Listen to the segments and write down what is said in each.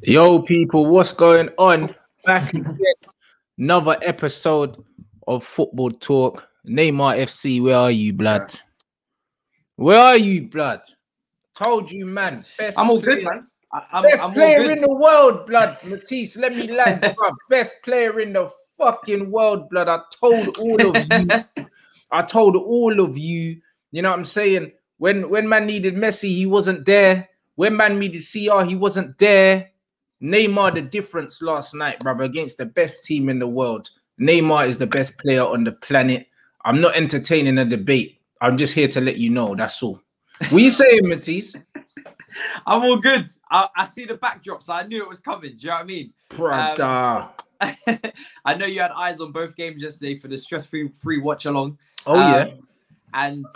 Yo, people, what's going on? Back again. Another episode of Football Talk. Neymar FC, where are you, blood? Where are you, blood? Told you, man. I'm all good, man. I'm player in the world, blood. Matisse, let me land. Bruv. Best player in the fucking world, blood. I told all of you. You know what I'm saying? When man needed Messi, he wasn't there. When man needed CR, he wasn't there. Neymar, the difference last night, brother, against the best team in the world. Neymar is the best player on the planet. I'm not entertaining a debate. I'm just here to let you know. That's all. What you saying, Matisse? I'm all good. I see the backdrop, so I knew it was coming. Do you know what I mean? Brother. I know you had eyes on both games yesterday for the stress-free watch-along. Oh, yeah. And,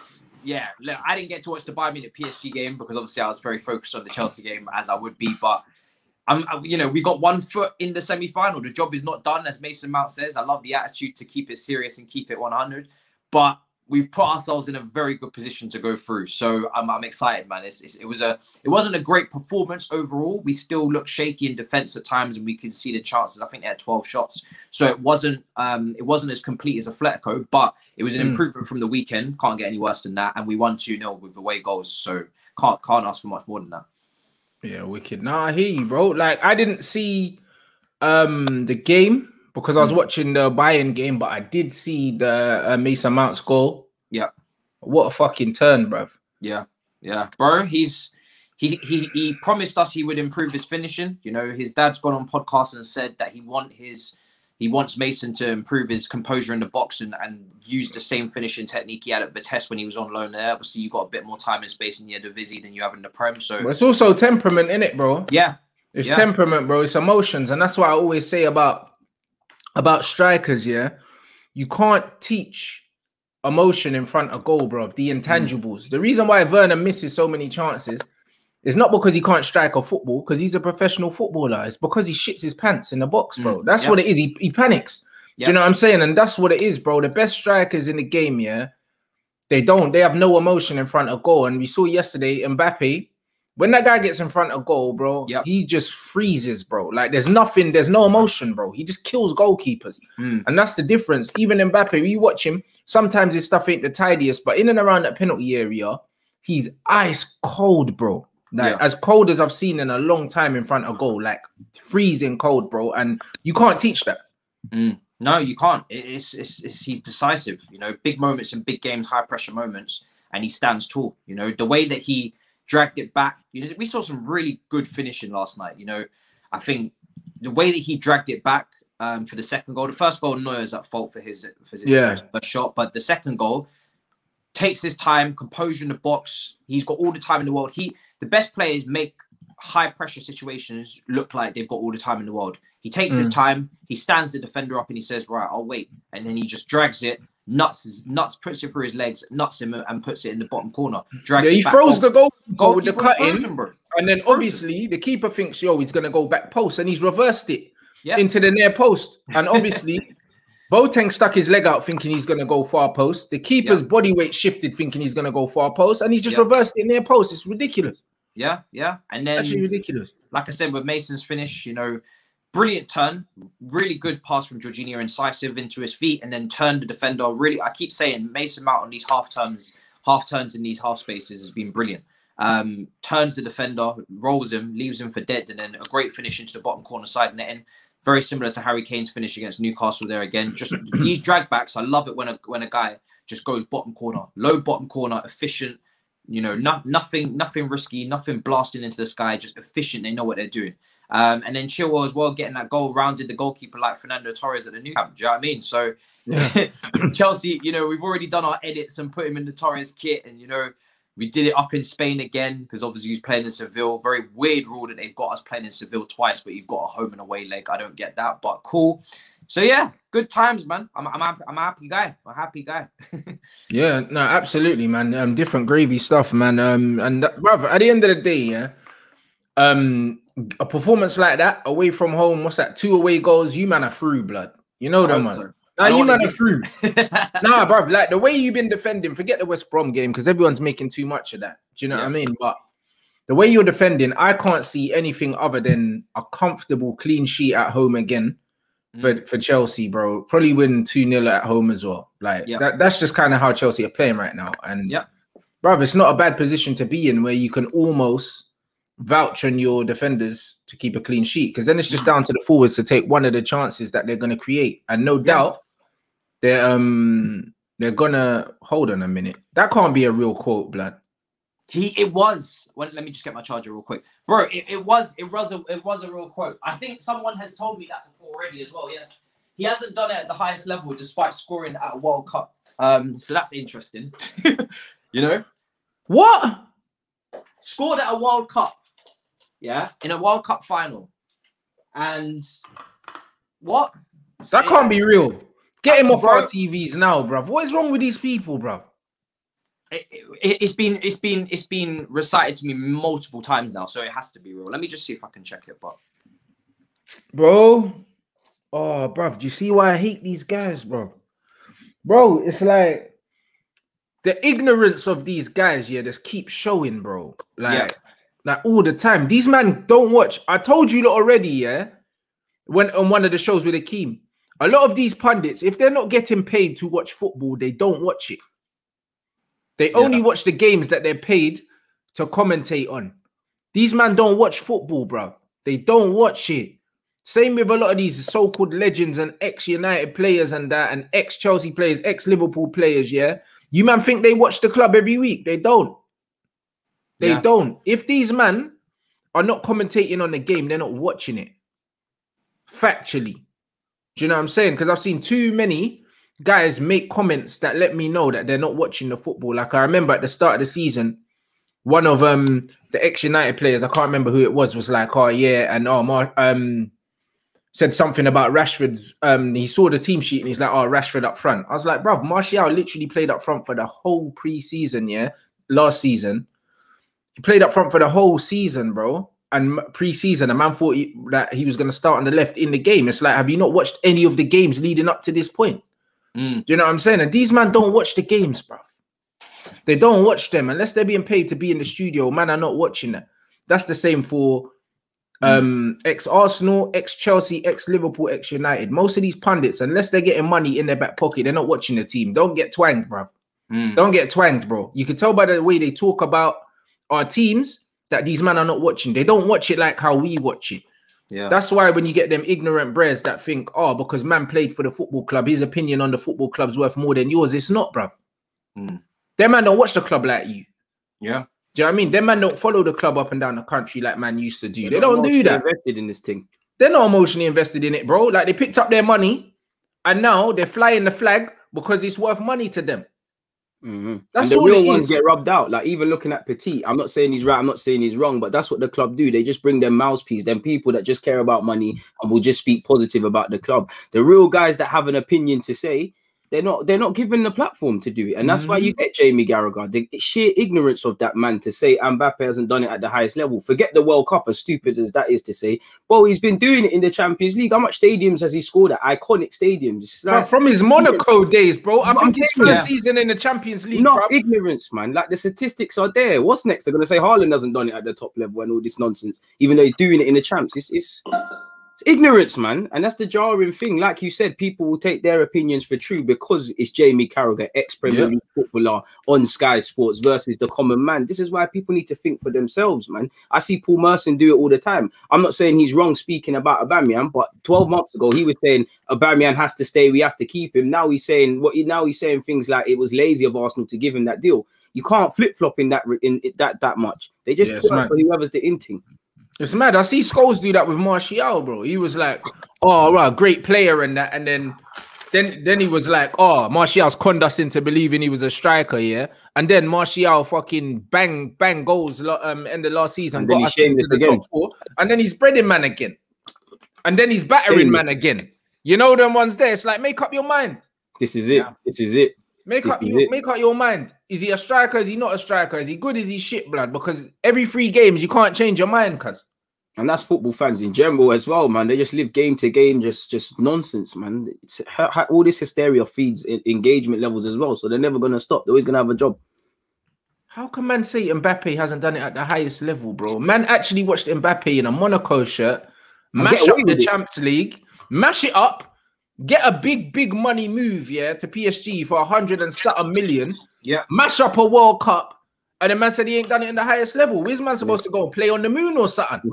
yeah, look, I didn't get to watch the Bayern Munich PSG game because, obviously, I was very focused on the Chelsea game, as I would be. But, we got 1 foot in the semi-final. The job is not done, as Mason Mount says. I love the attitude to keep it serious and keep it 100. But we've put ourselves in a very good position to go through. So I'm excited, man. It wasn't a great performance overall. We still looked shaky in defense at times, and we could see the chances. I think they had 12 shots. So it wasn't as complete as Atletico, but it was an improvement from the weekend. Can't get any worse than that. And we won 2-0 with away goals. So can't ask for much more than that. Yeah, wicked. Nah, I hear you, bro. Like, I didn't see the game because I was watching the Bayern game, but I did see the Mason Mount's goal. Yeah. What a fucking turn, bruv. Yeah. Bro, he promised us he would improve his finishing. You know, his dad's gone on podcast and said that he wants Mason to improve his composure in the box and use the same finishing technique he had at Vitesse when he was on loan there. Obviously, you got a bit more time and space in the Eredivisie than you have in the Prem. So but it's also temperament, innit, bro? Yeah. It's temperament, bro. It's emotions. And that's what I always say about strikers, yeah? You can't teach emotion in front of goal, bro. The intangibles. The reason why Werner misses so many chances is not because he can't strike a football, because he's a professional footballer. It's because he shits his pants in the box, bro. That's what it is. He panics. Do you know what I'm saying? And that's what it is, bro. The best strikers in the game, yeah, they have no emotion in front of goal. And we saw yesterday, Mbappe, when that guy gets in front of goal, bro, he just freezes, bro. Like, there's no emotion, bro. He just kills goalkeepers. And that's the difference. Even Mbappe, when you watch him, sometimes his stuff ain't the tidiest, but in and around that penalty area, he's ice cold, bro. Like, as cold as I've seen in a long time in front of goal, like freezing cold, bro. And you can't teach that. No, you can't. He's decisive, you know, big moments in big games, high pressure moments, and he stands tall. You know, the way that he dragged it back, you know, we saw some really good finishing last night. You know, I think the way that he dragged it back for the second goal, the first goal, Neuer's at fault for his first shot, but the second goal takes his time, composure in the box. He's got all the time in the world. The best players make high pressure situations look like they've got all the time in the world. He takes his time, he stands the defender up and he says, right, I'll wait. And then he just drags it, nuts, puts it through his legs, nuts him and puts it in the bottom corner. He throws the goal with the cutting. And then obviously the keeper thinks, yo, he's going to go back post, and he's reversed it into the near post. And obviously Boateng stuck his leg out thinking he's going to go far post. The keeper's body weight shifted thinking he's going to go far post, and he's just reversed it near post. It's ridiculous. Yeah. And then, actually ridiculous. Like I said, with Mason's finish, you know, brilliant turn, really good pass from Jorginho, incisive into his feet, and then turned the defender. Really, I keep saying Mason Mount on these half turns in these half spaces has been brilliant. Turns the defender, rolls him, leaves him for dead, and then a great finish into the bottom corner side netting. Very similar to Harry Kane's finish against Newcastle there again. Just these drag backs, I love it when a guy just goes bottom corner, low bottom corner, efficient. You know, nothing risky, nothing blasting into the sky, just efficient. They know what they're doing. And then Chilwell as well, getting that goal, rounded the goalkeeper like Fernando Torres at the New Camp. Do you know what I mean? So Chelsea, you know, we've already done our edits and put him in the Torres kit, and you know, we did it up in Spain again because obviously he's playing in Seville. Very weird rule that they've got us playing in Seville twice, but you've got a home and away leg. I don't get that, but cool. So yeah, good times, man. I'm a happy guy. I'm a happy guy. Yeah, no, absolutely, man. Different gravy stuff, man. And brother, at the end of the day, yeah, a performance like that away from home, what's that? 2 away goals, you man are through, blood. You know that, man. So. Nah, you man are through. Nah, bruv, like the way you've been defending, forget the West Brom game because everyone's making too much of that. Do you know what I mean? But the way you're defending, I can't see anything other than a comfortable clean sheet at home again for Chelsea, bro. Probably win 2-0 at home as well. Like that's just kind of how Chelsea are playing right now. And bro, it's not a bad position to be in where you can almost vouch on your defenders to keep a clean sheet, because then it's just down to the forwards to take one of the chances that they're going to create. And no doubt they're gonna hold on a minute. That can't be a real quote, blood. It was. Well, let me just get my charger real quick, bro. It was a real quote. I think someone has told me that before already as well. Yeah, he hasn't done it at the highest level despite scoring at a World Cup. So that's interesting. You know what? Scored at a World Cup. Yeah, in a World Cup final. And what? That can't be real. Get him off our TVs now, bruv. What is wrong with these people, bruv? It's been recited to me multiple times now, so it has to be real. Let me just see if I can check it, but bro, oh, bruv, do you see why I hate these guys, bro? Bro, it's like the ignorance of these guys, just keeps showing, bro. Like all the time. These men don't watch. I told you already, when on one of the shows with Akeem, a lot of these pundits, if they're not getting paid to watch football, they don't watch it. They only watch the games that they're paid to commentate on. These men don't watch football, bro. They don't watch it. Same with a lot of these so-called legends and ex-United players and that, and ex-Chelsea players, ex-Liverpool players, You man think they watch the club every week. They don't. They don't. If these men are not commentating on the game, they're not watching it. Factually. Do you know what I'm saying? Because I've seen too many guys make comments that let me know that they're not watching the football. Like I remember at the start of the season, one of the ex-United players, I can't remember who it was like, oh yeah, and said something about Rashford's, he saw the team sheet and he's like, oh, Rashford up front. I was like, bruv, Martial literally played up front for the whole pre-season, last season. He played up front for the whole season, bro. And pre-season, a man thought that he was going to start on the left in the game. It's like, have you not watched any of the games leading up to this point? Do you know what I'm saying? And these men don't watch the games, bruv. They don't watch them unless they're being paid to be in the studio. Man are not watching that. That's the same for ex-Arsenal, ex-Chelsea, ex-Liverpool, ex-United. Most of these pundits, unless they're getting money in their back pocket, they're not watching the team. Don't get twanged, bruv. Don't get twanged, bro. You can tell by the way they talk about our teams that these men are not watching. They don't watch it like how we watch it. Yeah, that's why when you get them ignorant breads that think, oh, because man played for the football club, his opinion on the football club's worth more than yours. It's not, bruv. Them man don't watch the club like you. Yeah. Do you know what I mean? Them man don't follow the club up and down the country like man used to do. They don't do that. Invested in this thing. They're not emotionally invested in it, bro. Like they picked up their money and now they're flying the flag because it's worth money to them. That's and the real ones get rubbed out. Like even looking at Petit, I'm not saying he's right, I'm not saying he's wrong, but that's what the club do. They just bring them mouthpiece, them people that just care about money and will just speak positive about the club. The real guys that have an opinion to say, they're not given the platform to do it. And that's why you get Jamie Carragher, the sheer ignorance of that man to say Mbappe hasn't done it at the highest level. Forget the World Cup, as stupid as that is to say. Well, he's been doing it in the Champions League. How much stadiums has he scored at? Iconic stadiums. Like, from his Monaco days, bro. I think his first season in the Champions League. Not ignorance, man. Like the statistics are there. What's next? They're going to say Haaland hasn't done it at the top level and all this nonsense, even though he's doing it in the Champs. It's ignorance, man, and that's the jarring thing. Like you said, people will take their opinions for true because it's Jamie Carragher, ex-Premier League footballer on Sky Sports versus the common man. This is why people need to think for themselves, man. I see Paul Merson do it all the time. I'm not saying he's wrong speaking about Aubameyang, but 12 months ago he was saying Aubameyang has to stay, we have to keep him. Now he's saying things like it was lazy of Arsenal to give him that deal. You can't flip-flop in that much. They just put up for whoever's the in-ting. It's mad. I see Scholes do that with Martial, bro. He was like, oh, right, great player and that. And then he was like, oh, Martial's conned us into believing he was a striker, yeah? And then Martial fucking bang goals end of last season, got us into the top 4. And then he's breading man again. And then he's battering man again. You know them ones there. It's like, make up your mind. This is it. This is it. Make up your mind. Is he a striker? Is he not a striker? Is he good? Is he shit, blood? Because every 3 games you can't change your mind, cuz. And that's football fans in general as well, man. They just live game to game, just nonsense, man. All this hysteria feeds engagement levels as well, so they're never gonna stop. They're always gonna have a job. How can man say Mbappe hasn't done it at the highest level, bro? Man actually watched Mbappe in a Monaco shirt, mash up the Champions League, mash it up, get a big money move, yeah, to PSG for 100 and something million. Yeah. Mash up a World Cup, and the man said he ain't done it in the highest level. Where's man supposed to go and play on the moon or something?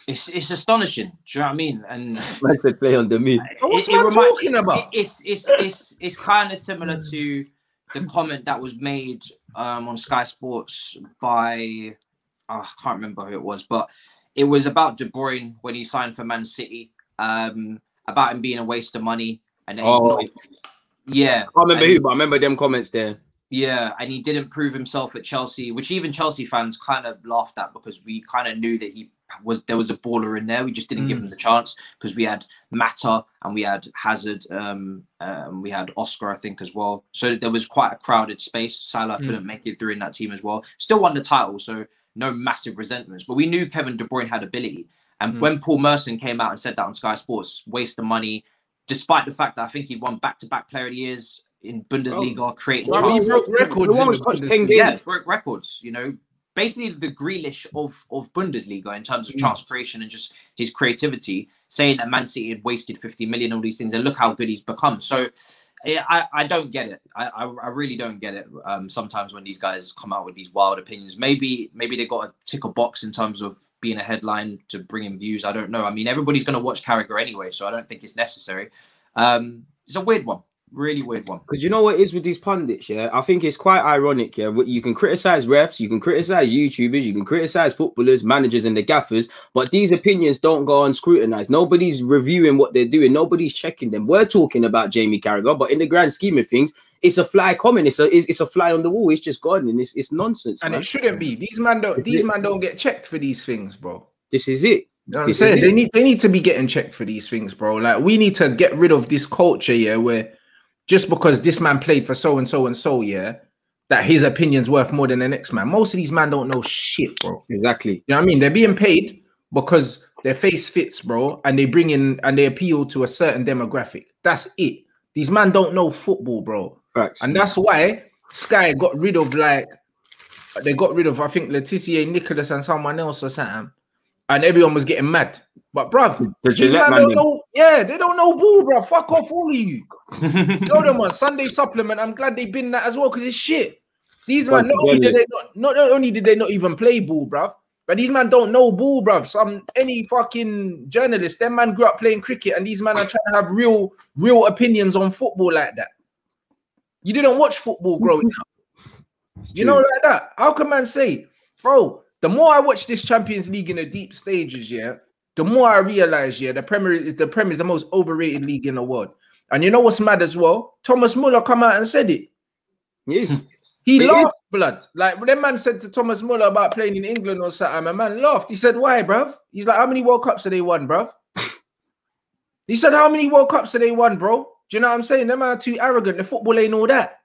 It's astonishing. Do you know what I mean? And man said play on the moon. What's man talking about? It's kind of similar to the comment that was made on Sky Sports by I can't remember who it was, but it was about De Bruyne when he signed for Man City, about him being a waste of money, and he's not. Yeah, I remember who, but I remember them comments there. Yeah, and he didn't prove himself at Chelsea, which even Chelsea fans kind of laughed at because we kind of knew that there was a baller in there. We just didn't give him the chance because we had Mata and we had Hazard, we had Oscar, I think, as well. So there was quite a crowded space. Salah couldn't make it through in that team as well. Still won the title, so no massive resentments. But we knew Kevin De Bruyne had ability. And when Paul Merson came out and said that on Sky Sports, waste of money, despite the fact that I think he won back-to-back Player of the Years in Bundesliga, creating chances. He broke records. Yeah, broke records. You know, basically the Grealish of Bundesliga in terms of chance creation and just his creativity. Saying that Man City had wasted 50 million, all these things, and look how good he's become. So I don't get it. I really don't get it. Sometimes when these guys come out with these wild opinions, maybe they got to tick a box in terms of being a headline to bring in views. I don't know. I mean, everybody's going to watch Carragher anyway, so I don't think it's necessary. It's a weird one. Really weird one. Because you know what it is with these pundits, yeah? I think it's quite ironic, yeah? You can criticize refs, you can criticize YouTubers, you can criticize footballers, managers, and the gaffers, but these opinions don't go unscrutinized. Nobody's reviewing what they're doing. Nobody's checking them. We're talking about Jamie Carragher, but in the grand scheme of things, it's a fly comment. It's a fly on the wall. It's just gone, and it's nonsense. And man, it shouldn't be. These man don't get checked for these things, bro. This is it. You know what I'm saying? They need to be getting checked for these things, bro. Like, we need to get rid of this culture, yeah, where just because this man played for so and so and so, yeah, that his opinion's worth more than the next man. Most of these men don't know shit, bro. Exactly. You know what I mean? They're being paid because their face fits, bro, and they bring in and they appeal to a certain demographic. That's it. These men don't know football, bro. Facts. And that's why Sky got rid of, like, they got rid of, I think, Laetitia, Nicholas, and someone else or something. And everyone was getting mad. But, bruv, these man don't know, yeah, they don't know ball, bruv. Fuck off, all of you. Tell them on Sunday supplement. I'm glad they been that as well, because it's shit. These man, not only did they not even play ball, bruv, but these man don't know ball, bruv. Any fucking journalist, them man grew up playing cricket, and these man are trying to have real opinions on football like that. You didn't watch football growing up. You know, like that. How can man say, bro? The more I watch this Champions League in the deep stages, yeah, the more I realize, yeah, the Premier is the most overrated league in the world. And you know what's mad as well? Thomas Muller come out and said it. Yes. He laughed, blood. Like, when that man said to Thomas Muller about playing in England or something, my man laughed. He said, why, bruv? He's like, how many World Cups have they won, bruv? He said, how many World Cups have they won, bro? Do you know what I'm saying? Them are too arrogant. The football ain't all that.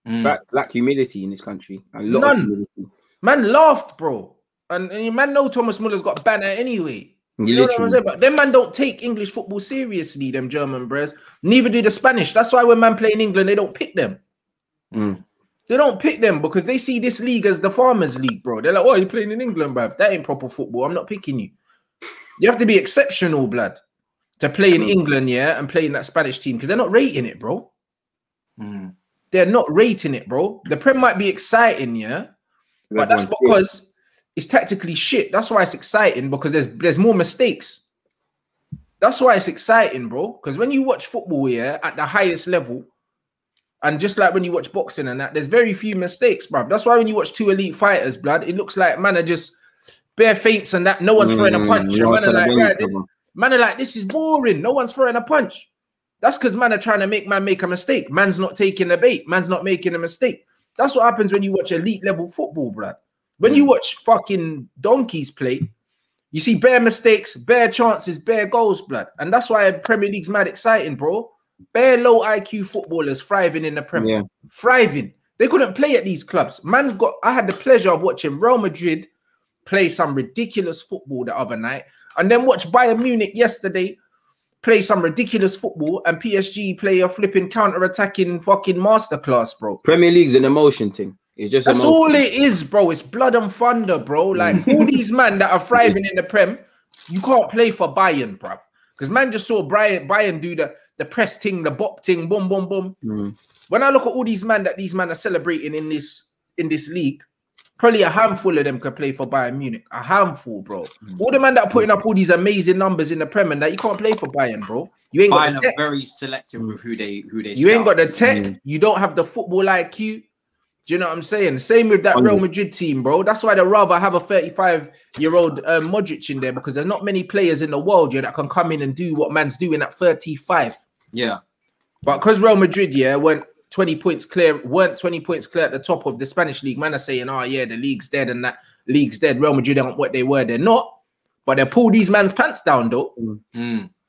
In fact, lack humility in this country. A lot of humility. Man laughed, bro. And man know Thomas Muller's got banner anyway. You know what I'm saying? But them man don't take English football seriously, them German bros. Neither do the Spanish. That's why when man play in England, they don't pick them. They don't pick them because they see this league as the farmers' league, bro. They're like, oh, you're playing in England, bruv. That ain't proper football. I'm not picking you. You have to be exceptional, blood, to play in England, yeah, and play in that Spanish team because they're not rating it, bro. They're not rating it, bro. The Prem might be exciting, yeah, but that's because it's tactically shit. That's why it's exciting, because there's more mistakes. That's why it's exciting, bro. Because when you watch football, yeah, at the highest level, and just like when you watch boxing and that, there's very few mistakes, bruv. That's why when you watch two elite fighters, blood, it looks like man are just bare feints and that. No one's throwing a punch. Man are like, this is boring. No one's throwing a punch. That's because man are trying to make a mistake. Man's not taking the bait. Man's not making a mistake. That's what happens when you watch elite level football, blood. When you watch fucking donkeys play, you see bare mistakes, bare chances, bare goals, blood. And that's why Premier League's mad exciting, bro. Bare low IQ footballers thriving in the Premier. Thriving. They couldn't play at these clubs. I had the pleasure of watching Real Madrid play some ridiculous football the other night, and then watch Bayern Munich yesterday play some ridiculous football, and PSG play a flipping counter-attacking fucking masterclass, bro. Premier League's an emotion thing. It's just that's all it is, bro. It's blood and thunder, bro. Like all these men that are thriving in the Prem, you can't play for Bayern, bro. Because man just saw Bayern do the press thing, the bop thing, boom, boom, boom. When I look at all these men that these men are celebrating in this league, probably a handful of them could play for Bayern Munich. A handful, bro. All the men that are putting up all these amazing numbers in the Prem and that you can't play for Bayern, bro. You ain't got Bayern are very selective with who they. You ain't got the tech. You don't have the football IQ. Do you know what I'm saying? Same with that Real Madrid team, bro. That's why they'd rather have a 35-year-old Modric in there, because there's not many players in the world, that can come in and do what man's doing at 35. Yeah. But because Real Madrid, weren't 20 points clear at the top of the Spanish league, man are saying, oh, yeah, the league's dead and that league's dead. Real Madrid aren't what they were. They're not. But they pull these man's pants down, though.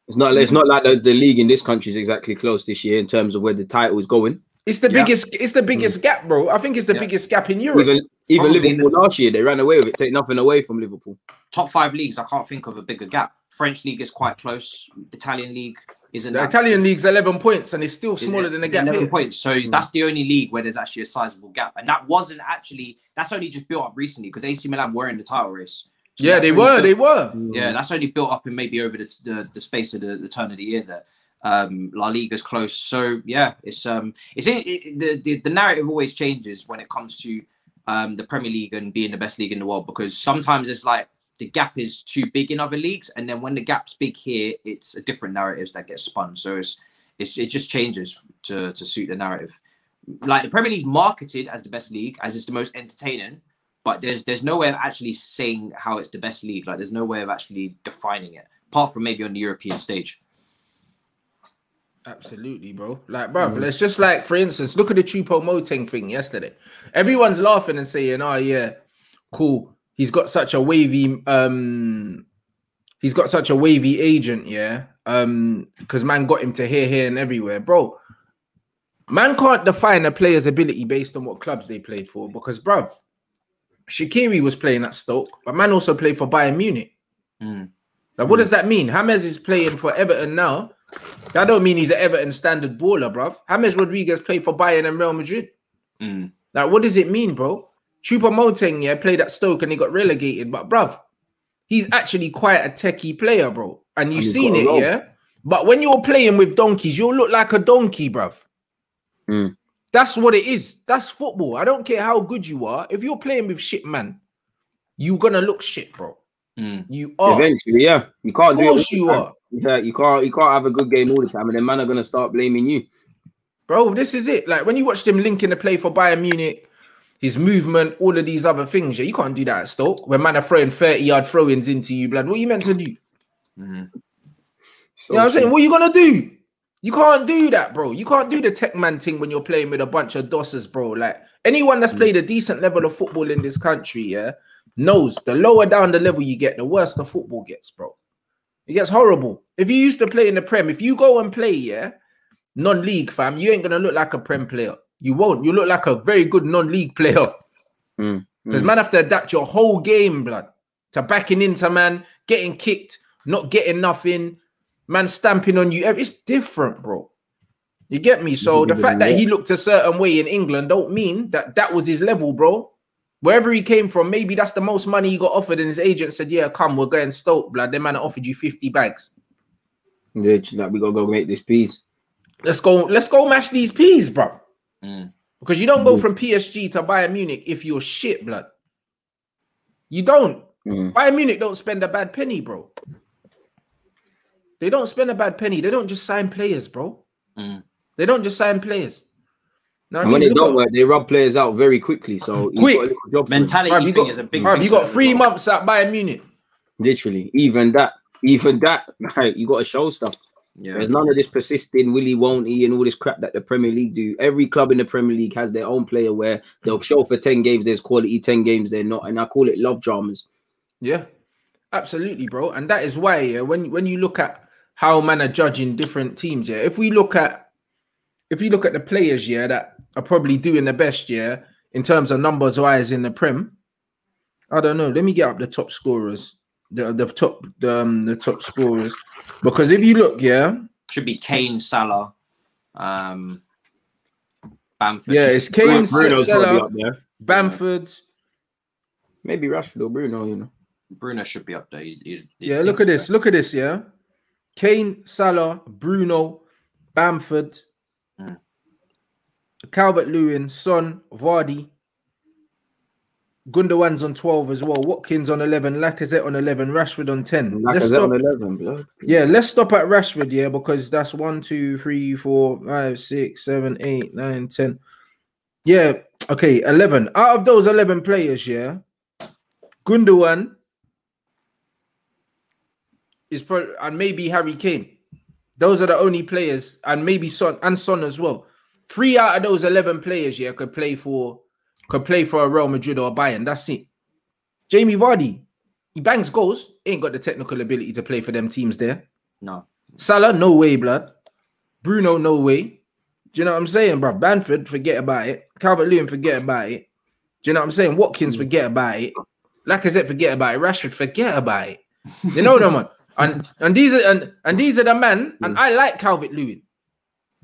It's not like the league in this country is exactly close this year in terms of where the title is going. It's the biggest. It's the biggest gap, bro. I think it's the biggest gap in Europe. Even Liverpool last year, they ran away with it. Take nothing away from Liverpool. Top 5 leagues, I can't think of a bigger gap. French league is quite close. Italian league isn't. The Italian league's 11 points, and it's still smaller than the gap. 11 points. So that's the only league where there's actually a sizable gap, and that wasn't actually. That's only just built up recently because AC Milan were in the title race. So yeah, they were. Yeah, that's only built up in maybe over the space of the turn of the year there. La Liga's close, so yeah, the narrative always changes when it comes to the Premier League and being the best league in the world, because sometimes it's like the gap is too big in other leagues, and then when the gap's big here, it's a different narratives that get spun. So it just changes to suit the narrative. Like the Premier League's marketed as the best league, as it's the most entertaining, but there's no way of actually saying how it's the best league. Like there's no way of actually defining it, apart from maybe on the European stage. Absolutely, bro. Like, bro, let's just like, for instance, look at the Choupo-Moting thing yesterday. Everyone's laughing and saying, "Oh yeah, cool. He's got such a wavy agent, yeah. Because man got him to here, and everywhere, bro. Man can't define a player's ability based on what clubs they played for, because, bruv, Shaqiri was playing at Stoke, but man also played for Bayern Munich. Like, what does that mean? James is playing for Everton now. That don't mean he's an Everton standard baller, bruv. James Rodriguez played for Bayern and Real Madrid. Like, what does it mean, bro? Choupo-Moting, played at Stoke and he got relegated, but bruv, he's actually quite a techie player, bro. And you've seen it, But when you're playing with donkeys, you'll look like a donkey, bruv. That's what it is. That's football. I don't care how good you are. If you're playing with shit, man, you're gonna look shit, bro. You are. Eventually, yeah. You can't do it. Of course you are. Yeah, you can't have a good game all the time, and then man are gonna start blaming you. Bro, this is it. Like when you watch him linking the play for Bayern Munich, his movement, all of these other things, you can't do that at Stoke. When man are throwing 30-yard throw-ins into you, blood. What are you meant to do? So you know what I'm saying? What are you gonna do? You can't do that, bro. You can't do the tech man thing when you're playing with a bunch of dossers, bro. Like anyone that's played a decent level of football in this country, knows the lower down the level you get, the worse the football gets, bro. It gets horrible. If you used to play in the Prem, if you go and play, non-league, fam, you ain't gonna look like a Prem player. You won't. You look like a very good non-league player. Because man have to adapt your whole game, blood, to backing into man, getting kicked, not getting nothing, man stamping on you. It's different, bro. You get me? So the fact that he looked a certain way in England don't mean that that was his level, bro. Wherever he came from, maybe that's the most money he got offered, and his agent said, "Yeah, come, we're going Stoke, blood. Them man offered you 50 bags. Yeah, like we gotta go make this peas. Let's go mash these peas, bro. Because you don't go from PSG to Bayern Munich if you're shit, blood. You don't. Bayern Munich don't spend a bad penny, bro. They don't spend a bad penny. They don't just sign players, bro. They don't just sign players. Now, and when they don't work, they rub players out very quickly. So quick mentality thing is a big thing. You got 3 months at Bayern Munich. Literally, even that, right, you got to show stuff. Yeah. There's none of this persisting, willy won't he, and all this crap that the Premier League do. Every club in the Premier League has their own player where they'll show for 10 games, there's quality, 10 games, they're not. And I call it love dramas. Yeah, absolutely, bro. And that is why when you look at how man are judging different teams, if you look at the players, that are probably doing the best, in terms of numbers wise in the Prem, I don't know. Let me get up the top scorers, the top scorers, because if you look, should be Kane, Salah, Bamford. Yeah, it's Kane, Salah, Bamford. Maybe Rashford or Bruno, you know. Bruno should be up there. Yeah, look at this. Look at this, yeah. Kane, Salah, Bruno, Bamford, Calvert-Lewin, Son, Vardy. Gundogan's on 12 as well. Watkins on 11, Lacazette on 11, Rashford on 10. Lacazette on 11, blood. Yeah, let's stop at Rashford, yeah, because that's 1, 2, 3, 4, 5, 6, 7, 8, 9, 10. Yeah, okay, 11. Out of those 11 players, yeah, Gundogan is probably, and maybe Harry Kane. Those are the only players, and maybe Son as well. 3 out of those 11 players, yeah, could play for a Real Madrid or Bayern. That's it. Jamie Vardy, he bangs goals. Ain't got the technical ability to play for them teams there. No. Salah, no way, blood. Bruno, no way. Do you know what I'm saying, bro? Bamford, forget about it. Calvert-Lewin, forget about it. Do you know what I'm saying? Watkins, forget about it. Lacazette, forget about it. Rashford, forget about it. You know them, man. And these are the men. And I like Calvert-Lewin.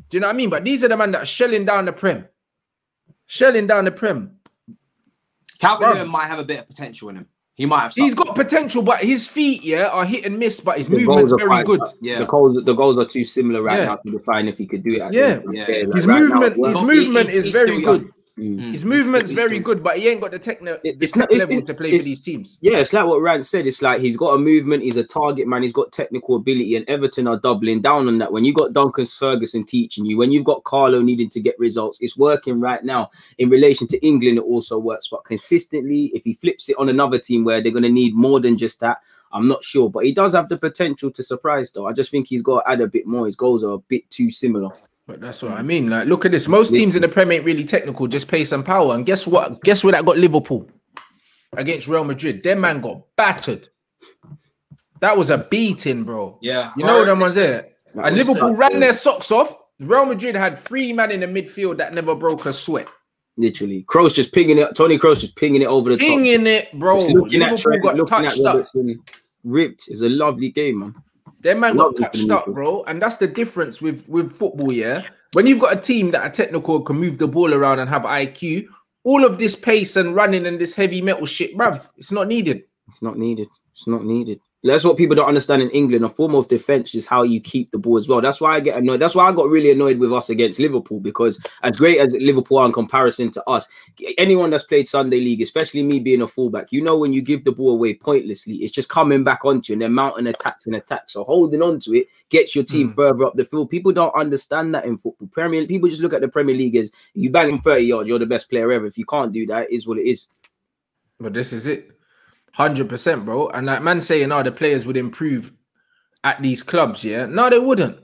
Do you know what I mean? But these are the men that are shelling down the Prem. Calvert-Lewin might have a bit of potential in him. He might have something. He's got potential, but his feet, yeah, are hit and miss, but his movement's very good. Yeah. The goals are too similar right now to define if he could do it. His movement is very good. His movement's very good, but he ain't got the technical level to play for these teams. Yeah, it's like what Rants said. It's like he's got a movement, he's a target man, he's got technical ability, and Everton are doubling down on that. When you got Duncan Ferguson teaching you, when you've got Carlo needing to get results, it's working right now. In relation to England, it also works, but consistently, if he flips it on another team where they're going to need more than just that, I'm not sure. But he does have the potential to surprise, though. I just think he's got to add a bit more. His goals are a bit too similar. But that's what I mean. Like, look at this. Most teams in the Premier ain't really technical, just pace and power. And guess what? Guess where that got Liverpool against Real Madrid? Their man got battered. That was a beating, bro. Yeah. You know them ones there. And Liverpool ran their socks off. Real Madrid had 3 men in the midfield that never broke a sweat. Literally. Kroos just pinging it. Tony Kroos just pinging it over the top. Pinging it, bro. Liverpool got touched up. Ripped. It's a lovely game, man. Their man got touched up, bro. And that's the difference with football, yeah? When you've got a team that are technical, can move the ball around and have IQ, all of this pace and running and this heavy metal shit, bruv, it's not needed. It's not needed. It's not needed. That's what people don't understand in England. A form of defense is how you keep the ball as well. That's why I get annoyed. That's why I got really annoyed with us against Liverpool, because as great as Liverpool are in comparison to us, anyone that's played Sunday League, especially me being a fullback, you know, when you give the ball away pointlessly, it's just coming back onto you and they're mounting attacks and attacks. So holding on to it gets your team further up the field. People don't understand that in football. People just look at the Premier League as you bang them 30 yards, you're the best player ever. If you can't do that, it is what it is. But this is it. 100%, bro. And like man saying, the players would improve at these clubs, yeah? No, they wouldn't.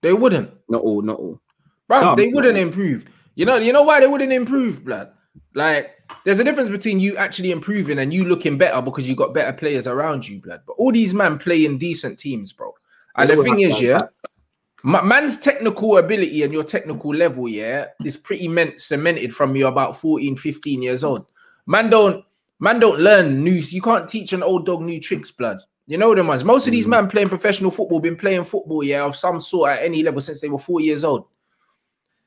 They wouldn't. Not all. Bro, they wouldn't improve. You know why they wouldn't improve, blood? Like, there's a difference between you actually improving and you looking better because you got better players around you, blood. But all these men play in decent teams, bro. And the thing is, yeah, man's technical ability and your technical level, yeah, is pretty cemented from you about 14, 15 years old. Man don't learn new. You can't teach an old dog new tricks, blood. You know them ones. Most of these men playing professional football been playing football, yeah, of some sort at any level since they were 4 years old.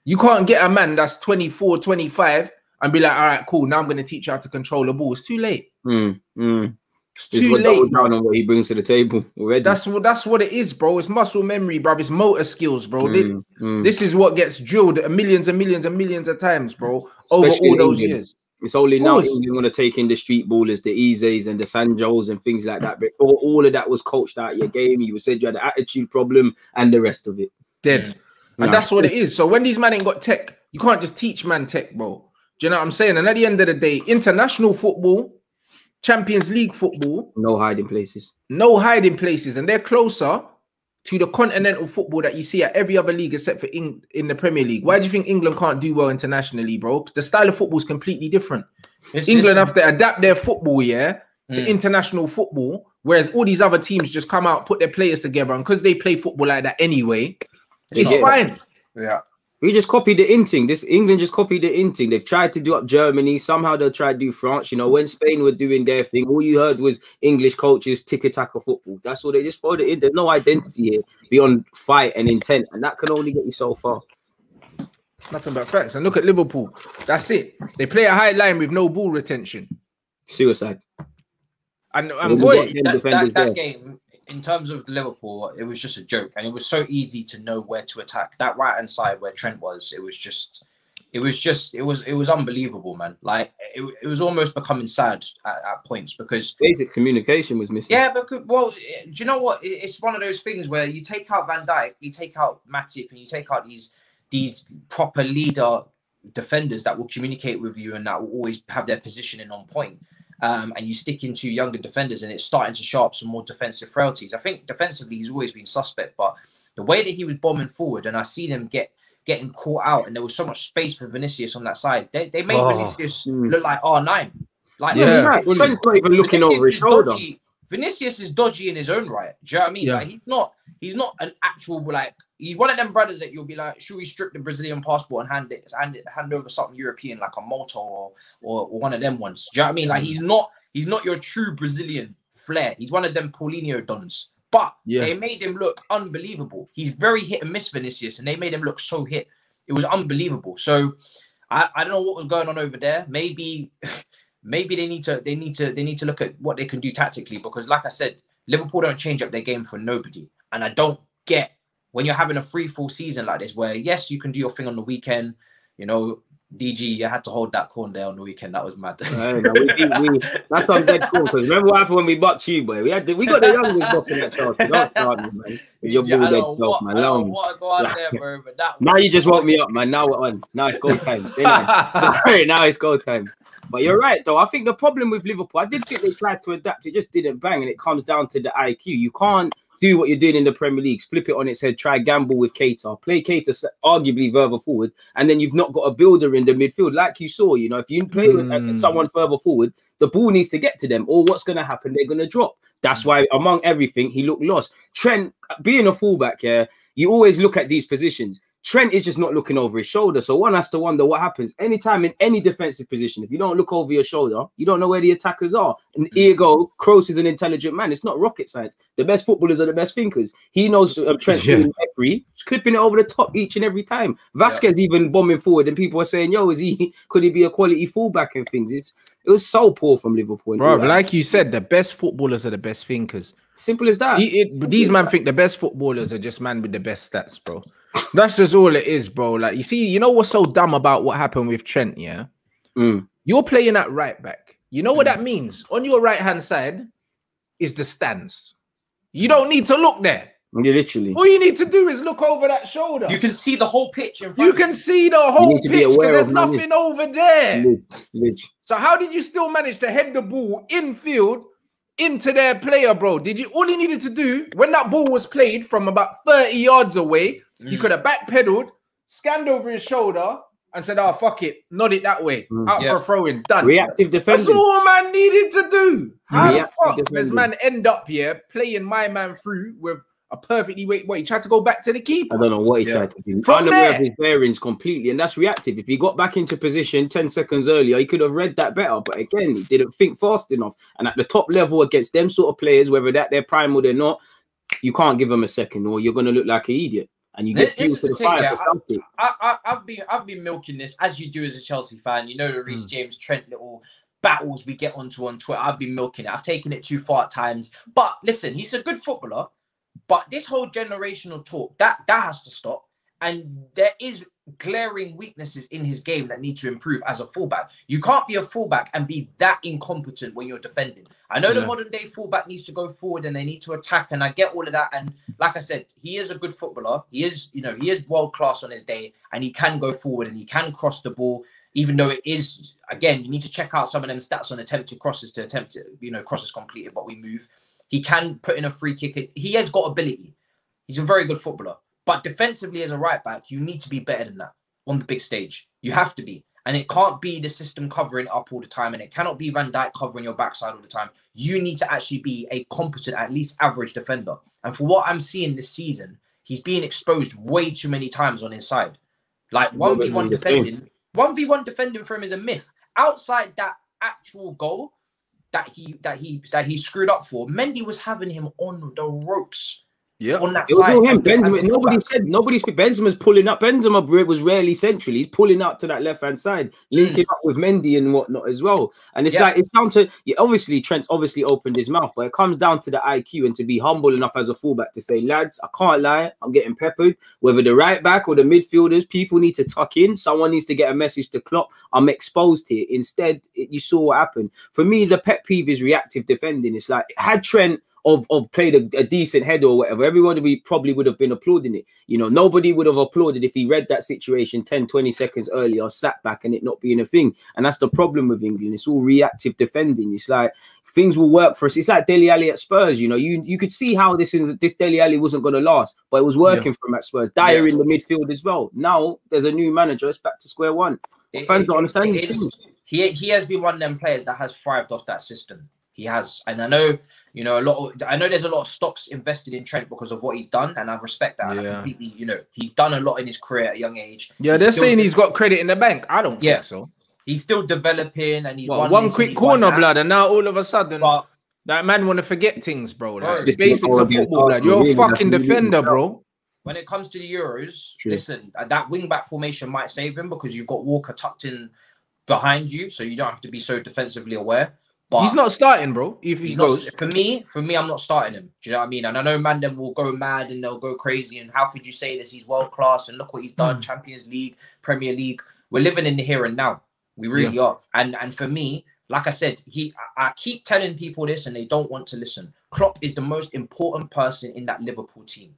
You can't get a man that's 24, 25 and be like, all right, cool, now I'm going to teach you how to control the ball. It's too late. It's too late. Down on what he brings to the table already. That's what it is, bro. It's muscle memory, bro. It's motor skills, bro. This is what gets drilled millions and millions and millions of times, bro, over all those years. It's only now you're going to take in the street ballers, the Izes and the Sanjos and things like that. But all of that was coached out of your game. You said you had an attitude problem and the rest of it. Dead. And that's what it is. So when these men ain't got tech, you can't just teach man tech, bro. Do you know what I'm saying? And at the end of the day, international football, Champions League football. No hiding places. No hiding places. And they're closer to the continental football that you see at every other league except for in the Premier League. Why do you think England can't do well internationally, bro? The style of football is completely different. England have to adapt their football, to international football, whereas all these other teams just come out, put their players together, and because they play football like that anyway, it's fine. Yeah. We just copied the inting. England just copied the inting. They've tried to do up Germany. Somehow they'll try to do France. You know, when Spain were doing their thing, all you heard was English coaches tiki-taka football. That's what they just followed it in. There's no identity here beyond fight and intent. And that can only get you so far. Nothing but facts. And look at Liverpool. That's it. They play a high line with no ball retention. Suicide. And boy, that game, in terms of Liverpool, it was just a joke, and it was so easy to know where to attack. That right hand side where Trent was, it was unbelievable, man. Like it was almost becoming sad at points because basic communication was missing. Yeah, because do you know what? It's one of those things where you take out Van Dijk, you take out Matip, and you take out these proper leader defenders that will communicate with you and that will always have their positioning on point. And you stick into younger defenders, and it's starting to show up some more defensive frailties. I think defensively he's always been suspect, but the way that he was bombing forward, and I seen him getting caught out, and there was so much space for Vinicius on that side. They made Vinicius look like R9. Like Trent's not even looking over his shoulder. Vinicius is dodgy in his own right. Do you know what I mean? Like he's not an actual, like, he's one of them brothers that you'll be like, should we strip the Brazilian passport and hand over something European like a Malta or one of them ones? Do you know what I mean? Like he's not your true Brazilian flair. He's one of them Paulinho dons. But they made him look unbelievable. He's very hit and miss, Vinicius, and they made him look so hit. It was unbelievable. So I don't know what was going on over there. Maybe they need to look at what they can do tactically, because like I said, Liverpool don't change up their game for nobody. And I don't get when you're having a free full season like this, where yes, you can do your thing on the weekend, you know. DG, you had to hold that corn there on the weekend. That was mad. That's on dead cool. Because remember what happened when we bucked you, boy? We got the youngest bucking at Chelsea. Don't start me, man. With your ball dead self, man. I don't want to go out there, bro. But now you just woke me up, man. Now we're on. Now it's goal time. Now it's goal time. But you're right, though. I think the problem with Liverpool, I did think they tried to adapt. It just didn't bang, and it comes down to the IQ. You can't do what you're doing in the Premier League, flip it on its head, try gamble with Keita, play Keita arguably further forward, and then you've not got a builder in the midfield. Like you saw, you know, if you play with someone further forward, the ball needs to get to them, or what's going to happen? They're going to drop. That's why, among everything, he looked lost. Trent, being a fullback, you always look at these positions. Trent is just not looking over his shoulder. So one has to wonder what happens. Anytime in any defensive position, if you don't look over your shoulder, you don't know where the attackers are. And here you go, Kroos is an intelligent man. It's not rocket science. The best footballers are the best thinkers. He knows Trent's doing every, clipping it over the top each and every time. Vasquez even bombing forward, and people are saying, yo, could he be a quality fullback and things? It was so poor from Liverpool. Bro, like you said, the best footballers are the best thinkers. Simple as that. These men think the best footballers are just man with the best stats, bro. That's just all it is, bro. Like, you see, you know what's so dumb about what happened with Trent, yeah? You're playing at right back. You know what that means? On your right-hand side is the stands. You don't need to look there. Yeah, literally. All you need to do is look over that shoulder. You can see the whole pitch in front. You can see the whole pitch because there's nothing over there. So how did you still manage to head the ball infield into their player, bro? All you needed to do when that ball was played from about 30 yards away, you could have backpedaled, scanned over his shoulder, and said, "Oh, fuck it, nod it that way, out for a throw-in, done." Reactive defending. That's all man needed to do. How the fuck does man end up here playing my man through with a perfectly he tried to go back to the keeper? I don't know what he tried to do. Unaware of his bearings completely, and that's reactive. If he got back into position 10 seconds earlier, he could have read that better. But again, he didn't think fast enough. And at the top level against them sort of players, whether they're prime or they're not, you can't give them a second, or you're going to look like an idiot. And you get fuel to the fire for something. I've been milking this, as you do as a Chelsea fan. You know the Reece James, Trent little battles we get onto on Twitter. I've been milking it. I've taken it too far at times. But listen, he's a good footballer. But this whole generational talk, that has to stop. And there is glaring weaknesses in his game that need to improve as a fullback. You can't be a fullback and be that incompetent when you're defending. I know the modern day fullback needs to go forward and they need to attack, and I get all of that. And like I said, he is a good footballer. He is world class on his day, and he can go forward and he can cross the ball. Even though it is, again, you need to check out some of them stats on attempted crosses to attempt to, crosses completed, but we move. He can put in a free kick. He has got ability. He's a very good footballer. But defensively as a right back, you need to be better than that on the big stage. You have to be. And it can't be the system covering up all the time. And it cannot be Van Dijk covering your backside all the time. You need to actually be a competent, at least average defender. And for what I'm seeing this season, he's being exposed way too many times on his side. Like 1v1 defending. 1v1 defending for him is a myth. Outside that actual goal that he screwed up for, Mendy was having him on the ropes. Yeah, on that It was side. all him. As the Benzema, nobody said Benzema's pulling up. Benzema was rarely central. He's pulling out to that left hand side, linking up with Mendy and whatnot as well. And it's like it's down to obviously Trent's obviously opened his mouth, but it comes down to the IQ and to be humble enough as a fullback to say, lads, I can't lie, I'm getting peppered. Whether the right back or the midfielders, people need to tuck in. Someone needs to get a message to Klopp. I'm exposed here. Instead, you saw what happened. For me, the pet peeve is reactive defending. It's like had Trent of played a decent header or whatever, everybody probably would have been applauding it. You know, nobody would have applauded if he read that situation 10-20 seconds earlier, sat back and it not being a thing. And that's the problem with England. It's all reactive defending. It's like things will work for us. It's like Dele Alli at Spurs. You know, you could see how this Dele Alli wasn't going to last, but it was working for him at Spurs. Dyer in the midfield as well. Now there's a new manager. It's back to square one. Fans don't understand these things. He has been one of them players that has thrived off that system. He has, and I know, you know, I know there's a lot of stocks invested in Trent because of what he's done, and I respect that. I completely, you know, he's done a lot in his career at a young age. Yeah, they're saying he's got credit in the bank. I don't think so. He's still developing, and he's one quick corner, blood, and now all of a sudden, that man want to forget things, bro. Like the basics of football, blood. You're a fucking defender, bro. When it comes to the Euros, listen, that wing-back formation might save him because you've got Walker tucked in behind you, so you don't have to be so defensively aware. But he's not starting, bro. If he goes, for me, I'm not starting him. Do you know what I mean? And I know man, them will go mad and they'll go crazy. And how could you say this? He's world class and look what he's done. Champions League, Premier League. We're living in the here and now. We really are. And for me, like I said, I keep telling people this and they don't want to listen. Klopp is the most important person in that Liverpool team.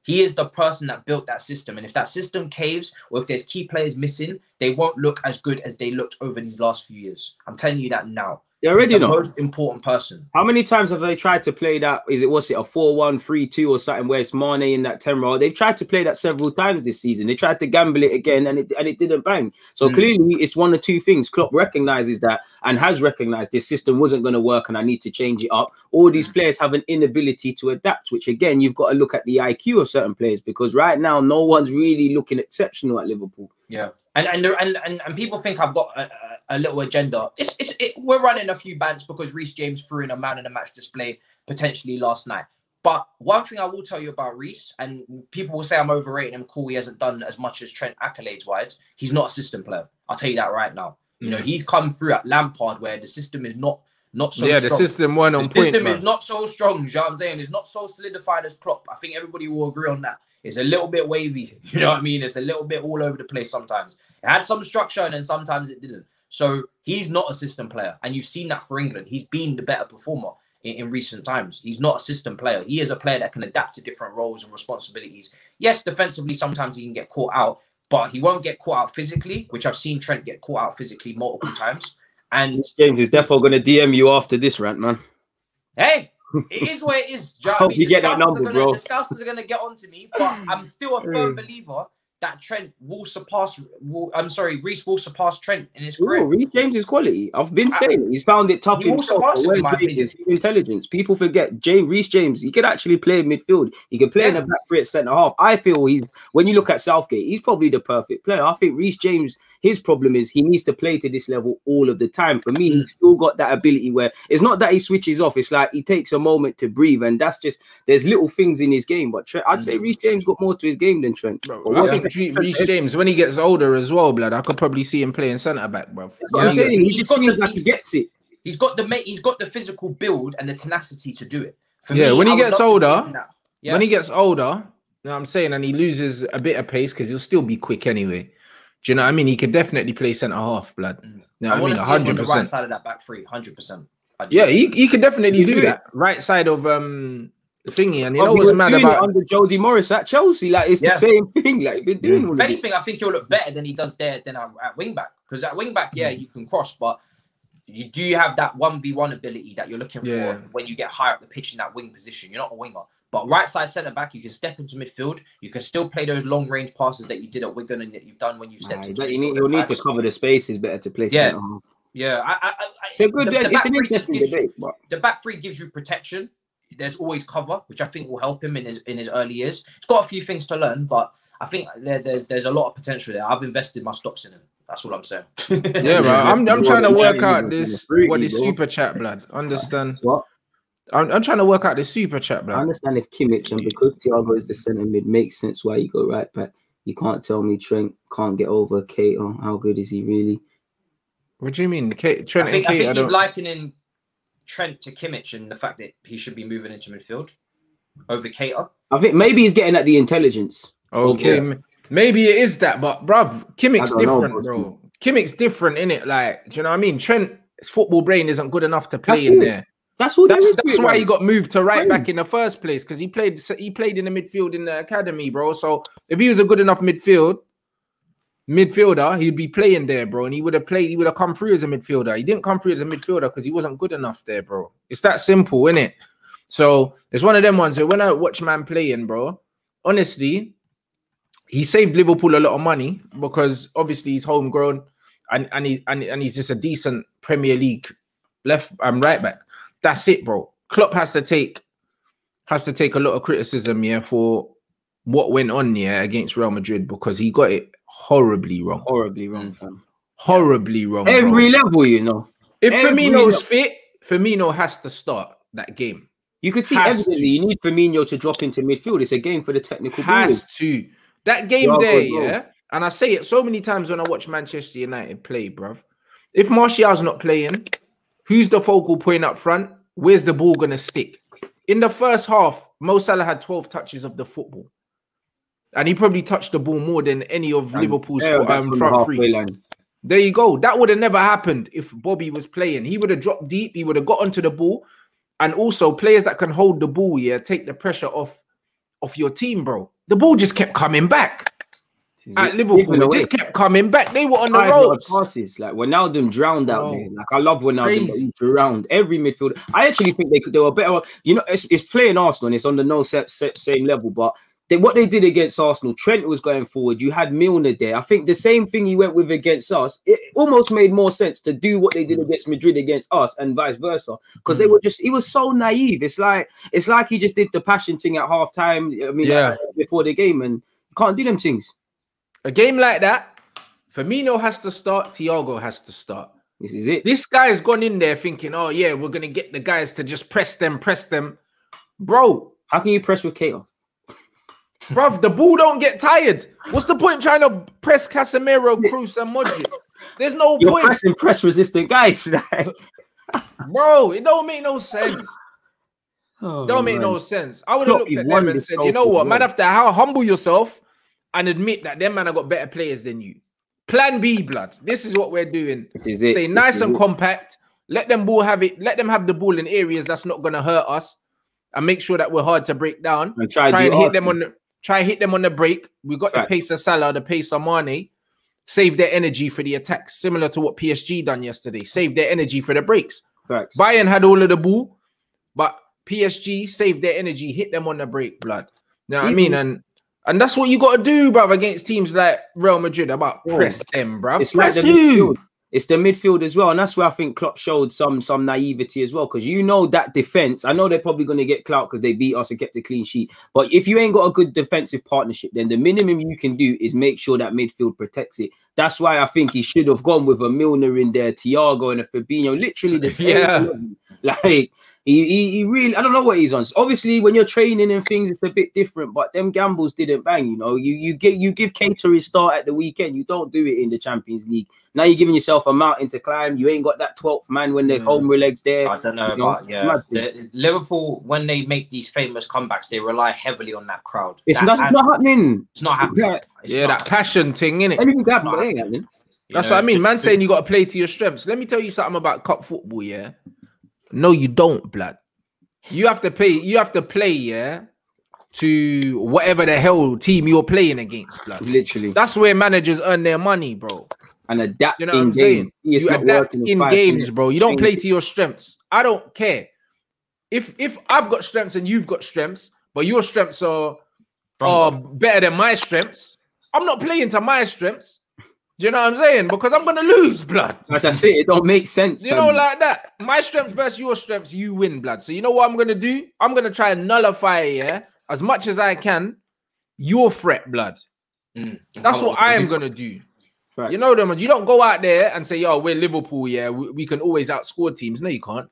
He is the person that built that system. And if that system caves or if there's key players missing, they won't look as good as they looked over these last few years. I'm telling you that now. They're already the most important person. How many times have they tried to play that? Was it a 4-1, 3-2 or something where it's Mane in that 10 role? They've tried to play that several times this season. They tried to gamble it again and it didn't bang. So clearly it's one of two things. Klopp recognizes that and has recognized this system wasn't going to work and I need to change it up. All these players have an inability to adapt, which again, you've got to look at the IQ of certain players because right now no one's really looking exceptional at Liverpool. Yeah. And people think I've got a little agenda. We're running a few bants because Reece James threw in a man of the match display potentially last night. But one thing I will tell you about Reece, and people will say I'm overrating him, cool, he hasn't done as much as Trent accolades-wise. He's not a system player. I'll tell you that right now. You know, he's come through at Lampard where the system is not so strong. The system went on point, The system is not so strong, you know what I'm saying? It's not so solidified as Klopp. I think everybody will agree on that. It's a little bit wavy, you know what I mean? It's a little bit all over the place sometimes. It had some structure and then sometimes it didn't. So he's not a system player. And you've seen that for England. He's been the better performer in recent times. He's not a system player. He is a player that can adapt to different roles and responsibilities. Yes, defensively, sometimes he can get caught out, but he won't get caught out physically, which I've seen Trent get caught out physically multiple times. And James is definitely going to DM you after this rant, man. Hey! It is what it is. Do you know what I mean? You get that number, bro. The Scousers are going to get onto me, but I'm still a firm believer that Trent will surpass. Reece will surpass Trent in his career. Reece James is quality. I've been saying it. He's found it tough. He will surpass him, in my opinion. His intelligence. People forget Reece James. He could actually play in midfield. He can play in the back three at centre half. I feel when you look at Southgate, he's probably the perfect player. I think Reece James. His problem is he needs to play to this level all of the time. For me, he's still got that ability where it's not that he switches off. It's like he takes a moment to breathe. And that's just, there's little things in his game. But I'd say Reece James got more to his game than Trent. I think Reece James, when he gets older as well, blood, I could probably see him playing centre-back, bro. I'm saying. He just seems like he gets it. He's got the physical build and the tenacity to do it. For me, when he gets older, you know what I'm saying, and he loses a bit of pace because he'll still be quick anyway. Do you know what I mean? He could definitely play centre half, blood. You know what I mean? 100%. The right side of that back three, 100%. Yeah, he could definitely do that. Right side of the thingy, and you know what's mad about under Jody Morris at Chelsea? Like it's the same thing. Like been doing. If anything, I think he'll look better than he does there than at wing back. Because at wing back, you can cross, but you do have that 1v1 ability that you're looking for when you get higher up the pitch in that wing position. You're not a winger. But right side centre back, you can step into midfield. You can still play those long range passes that you did at Wigan and that you've done when you've stepped into midfield. You'll need to cover the spaces better to play. Yeah, it's a good. It's an interesting debate. The back three gives you protection. There's always cover, which I think will help him in his early years. He's got a few things to learn, but I think there's a lot of potential there. I've invested my stocks in him. That's all I'm saying. Yeah, bro. I'm trying to work out this super chat, blood. Understand? What? I'm trying to work out the super chat, bro. I understand if Kimmich and because Thiago is the centre mid makes sense why you go right back. You can't tell me Trent can't get over Cato. How good is he really? What do you mean? Trent I think and Kate, he's likening Trent to Kimmich and the fact that he should be moving into midfield over Cato. I think maybe he's getting at the intelligence. Okay, maybe it is that, but bruv, Kimmich's different, bro. Kimmich's different, innit? Like, do you know what I mean? Trent's football brain isn't good enough to play in there. That's why he got moved to right back in the first place, because he played in the midfield in the academy, bro. So if he was a good enough midfielder, he'd be playing there, bro, and he would have come through as a midfielder. He didn't come through as a midfielder because he wasn't good enough there, bro. It's that simple, innit? So it's one of them ones where when I watch man playing, bro, honestly, he saved Liverpool a lot of money because obviously he's homegrown and he's just a decent Premier League left and right back. That's it, bro. Klopp has to take a lot of criticism, yeah, for what went on, yeah, against Real Madrid because he got it horribly wrong. Horribly wrong, fam. Horribly wrong. Every level, you know. If Firmino's fit, Firmino has to start that game. You could see evidently you need Firmino to drop into midfield. It's a game for the technical. Has to. That game there, yeah. And I say it so many times when I watch Manchester United play, bruv. If Martial's not playing, who's the focal point up front? Where's the ball going to stick? In the first half, Mo Salah had 12 touches of the football. And he probably touched the ball more than any of Liverpool's front three. There you go. That would have never happened if Bobby was playing. He would have dropped deep. He would have got onto the ball. And also, players that can hold the ball, yeah, take the pressure off your team, bro. The ball just kept coming back. At Liverpool, it just kept coming back. They were on the ropes. Passes. Like Wijnaldum drowned out there. Like I love Wijnaldum, but he drowned every midfielder. I actually think they were better. You know, it's playing Arsenal and it's on the same level. But what they did against Arsenal, Trent was going forward. You had Milner there. I think the same thing he went with against us. It almost made more sense to do what they did against Madrid against us and vice versa. Because they were he was so naive. It's like he just did the passion thing at half time. I mean, like, before the game, and you can't do them things. A game like that, Firmino has to start, Thiago has to start. This is it. This guy's gone in there thinking, oh, yeah, we're going to get the guys to just press them. Bro. How can you press with Cato? Bruv, the ball don't get tired. What's the point trying to press Casemiro, Cruz, and Modric? There's no point. You're pressing press-resistant guys. Bro, it don't make no sense. Don't make no sense. I would have looked at them and said, you know what, man, after how humble yourself and admit that them man have got better players than you. Plan B, blood. This is what we're doing. Stay nice and compact. Let them have the ball in areas that's not going to hurt us, and make sure that we're hard to break down. And try and hit them on the break. We got the pace of Salah, the pace of Mane. Save their energy for the attacks, similar to what PSG done yesterday. Save their energy for the breaks. Facts. Bayern had all of the ball, but PSG saved their energy, hit them on the break, blood. You know what I mean? And that's what you got to do, bruv, against teams like Real Madrid. About press them, bruv. It's like the midfield. It's the midfield as well. And that's where I think Klopp showed some naivety as well. Because you know that defense, I know they're probably going to get clout because they beat us and kept the clean sheet. But if you ain't got a good defensive partnership, then the minimum you can do is make sure that midfield protects it. That's why I think he should have gone with a Milner in there, Thiago and a Fabinho, literally the same. Yeah. Like he really, I don't know what he's on. Obviously, when you're training and things, it's a bit different. But them gambles didn't bang. You know, you give Cater his start at the weekend. You don't do it in the Champions League. Now you're giving yourself a mountain to climb. You ain't got that 12th man when the home legs there. I don't know, but Liverpool, when they make these famous comebacks, they rely heavily on that crowd. It's not happening. It's not happening. That passion thing, innit? Anything happening. That's what I mean. Man saying you got to play to your strengths. Let me tell you something about cup football, yeah? No, you don't, blood. You have to play, yeah, to whatever the hell team you're playing against, blood. Literally. That's where managers earn their money, bro. And adapt, you know what I'm saying? You adapt in games, bro. You don't play to your strengths. I don't care. If I've got strengths and you've got strengths, but your strengths are better than my strengths, I'm not playing to my strengths. Do you know what I'm saying? Because I'm gonna lose, blood. As I say, it don't make sense. You know, like that. My strength versus your strengths, you win, blood. So you know what I'm gonna do? I'm gonna try and nullify, yeah, as much as I can, your threat, blood. That's what I am gonna do. Right. You know them, you don't go out there and say, yo, we're Liverpool, yeah, we can always outscore teams. No, you can't.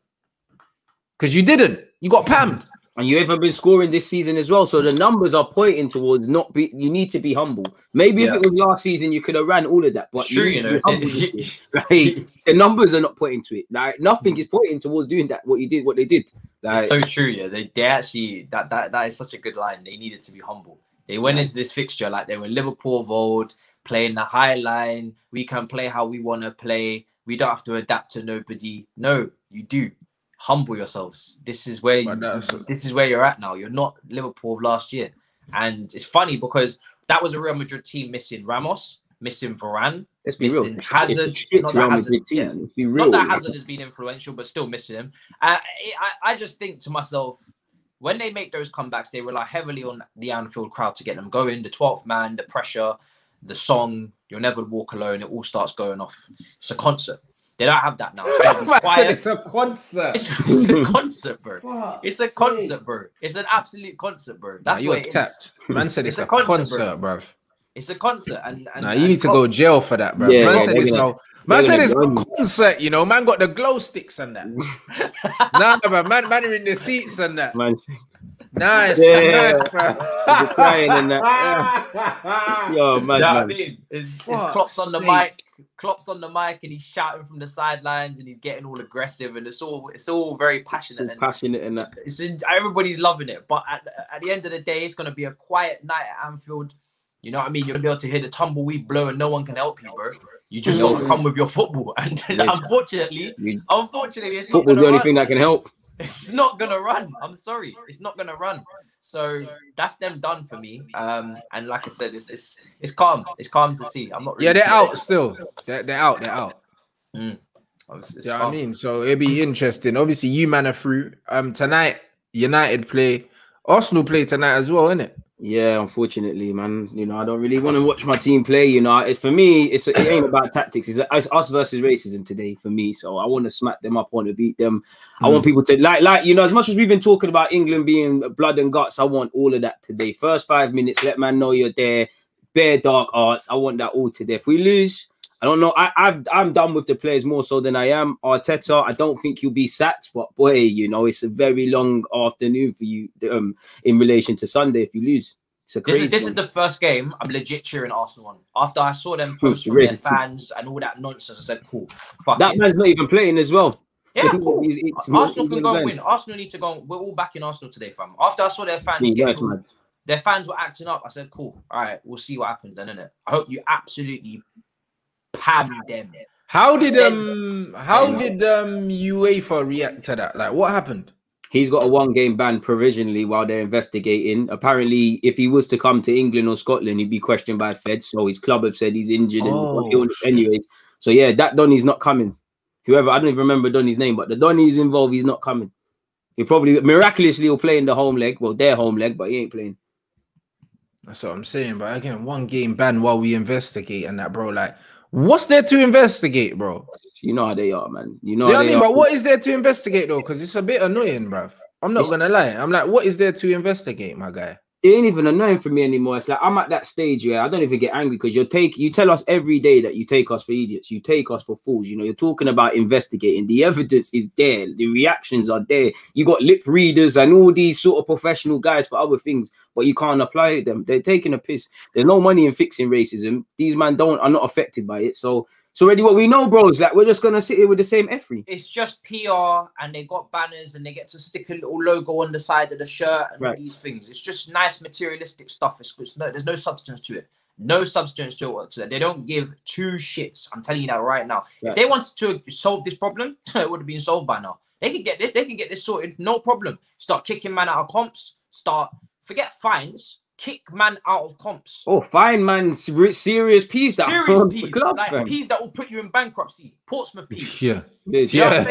because you didn't. You got pammed. And you ever been scoring this season as well. So the numbers are pointing towards not be. You need to be humble. Maybe if it was last season, you could have ran all of that. But sure, you know, like, the numbers are not pointing to it. Like nothing is pointing towards doing that. What they did. Like, it's so true. Yeah, they actually that is such a good line. They needed to be humble. They went into this fixture like they were Liverpool of old, playing the high line. We can play how we want to play. We don't have to adapt to nobody. No, you do. Humble yourselves. This is where you're at now. You're not Liverpool of last year. And it's funny because that was a Real Madrid team missing Ramos, missing Varane, missing Hazard. Not that Hazard has been influential, but still missing him. I just think to myself, when they make those comebacks, they rely heavily on the Anfield crowd to get them going. The 12th man, the pressure, the song, You'll Never Walk Alone, it all starts going off. It's a concert. They don't have that now. It's a concert. It's a concert, bro. What? It's a concert, bro. It's an absolute concert, bro. That's what it is. Man said it's a concert, bro. It's a concert, and you need to go jail for that, bro. Yeah, man said it's a concert. You know, man got the glow sticks and that. Nah, bro, man are in the seats and that. Man. Nice. Yeah. Crying and that. Yo, man. You know what I mean? It's Klopp's on the mic. Klopp's on the mic and he's shouting from the sidelines and he's getting all aggressive and it's all very passionate. And that. Everybody's loving it. But at the end of the day, it's going to be a quiet night at Anfield. You know what I mean? You're going to be able to hear the tumbleweed blow and no one can help you, bro. You just got to come with your football. And unfortunately, it's football the only thing that can help. It's not gonna run. I'm sorry, it's not gonna run. So that's them done for me. And like I said, it's calm. It's calm to see. I'm not. Really they're out still. They're out. They're out. Yeah, I mean, so it'll be interesting. Obviously, you man are through. Tonight, United play. Arsenal play tonight as well, innit? Yeah, unfortunately, man. You know, I don't really want to watch my team play. You know, for me, it ain't about tactics. It's us versus racism today for me. So I want to smack them up. I want to beat them. I want people to like you know, as much as we've been talking about England being blood and guts, I want all of that today. First 5 minutes, let man know you're there. Bare dark arts. I want that all today. If we lose, I don't know. I'm done with the players more so than I am. Arteta, I don't think he'll be sacked, but boy, you know, it's a very long afternoon for you in relation to Sunday if you lose. This is the first game I'm legit cheering Arsenal on. After I saw them post from their fans and all that nonsense, I said, cool. Fuck that man's not even playing as well. Yeah, cool. Arsenal can go and win. Arsenal need to go. We're all backing Arsenal today, fam. After I saw their fans their fans were acting up, I said, cool. All right, we'll see what happens then, innit? I hope you absolutely pam them. How did UEFA react to that? Like, what happened? He's got a 1-game ban provisionally while they're investigating. Apparently, if he was to come to England or Scotland, he'd be questioned by Feds. So his club have said he's injured and anyways. So yeah, that Donny's not coming. Whoever, I don't even remember Donny's name, but the Donny's involved, he's not coming. He probably miraculously will play in the home leg, well, their home leg, but he ain't playing. That's what I'm saying. But again, 1-game ban while we investigate and that, bro. Like, what's there to investigate, bro? You know how they are, man. You know what I mean? But what is there to investigate, though? Because it's a bit annoying, bruv. I'm not going to lie. I'm like, what is there to investigate, my guy? It ain't even annoying for me anymore. It's like I'm at that stage where I don't even get angry because you tell us every day that you take us for idiots. You take us for fools. You know, you're talking about investigating. The evidence is there. The reactions are there. You got lip readers and all these sort of professional guys for other things, but you can't apply them. They're taking a piss. There's no money in fixing racism. These men are not affected by it. So it's already what we know, bro, is that we're just going to sit here with the same effery. It's just PR and they got banners and they get to stick a little logo on the side of the shirt and all these things. It's just nice materialistic stuff. There's no substance to it. No substance to it. They don't give two shits. I'm telling you that right now. If they wanted to solve this problem, it would have been solved by now. They can get this sorted, no problem. Start kicking man out of comps. Forget fines. Kick man out of comps. Oh, fine, man. Serious piece. Serious piece. Like piece that will put you in bankruptcy. Portsmouth piece. Yeah. You know what I'm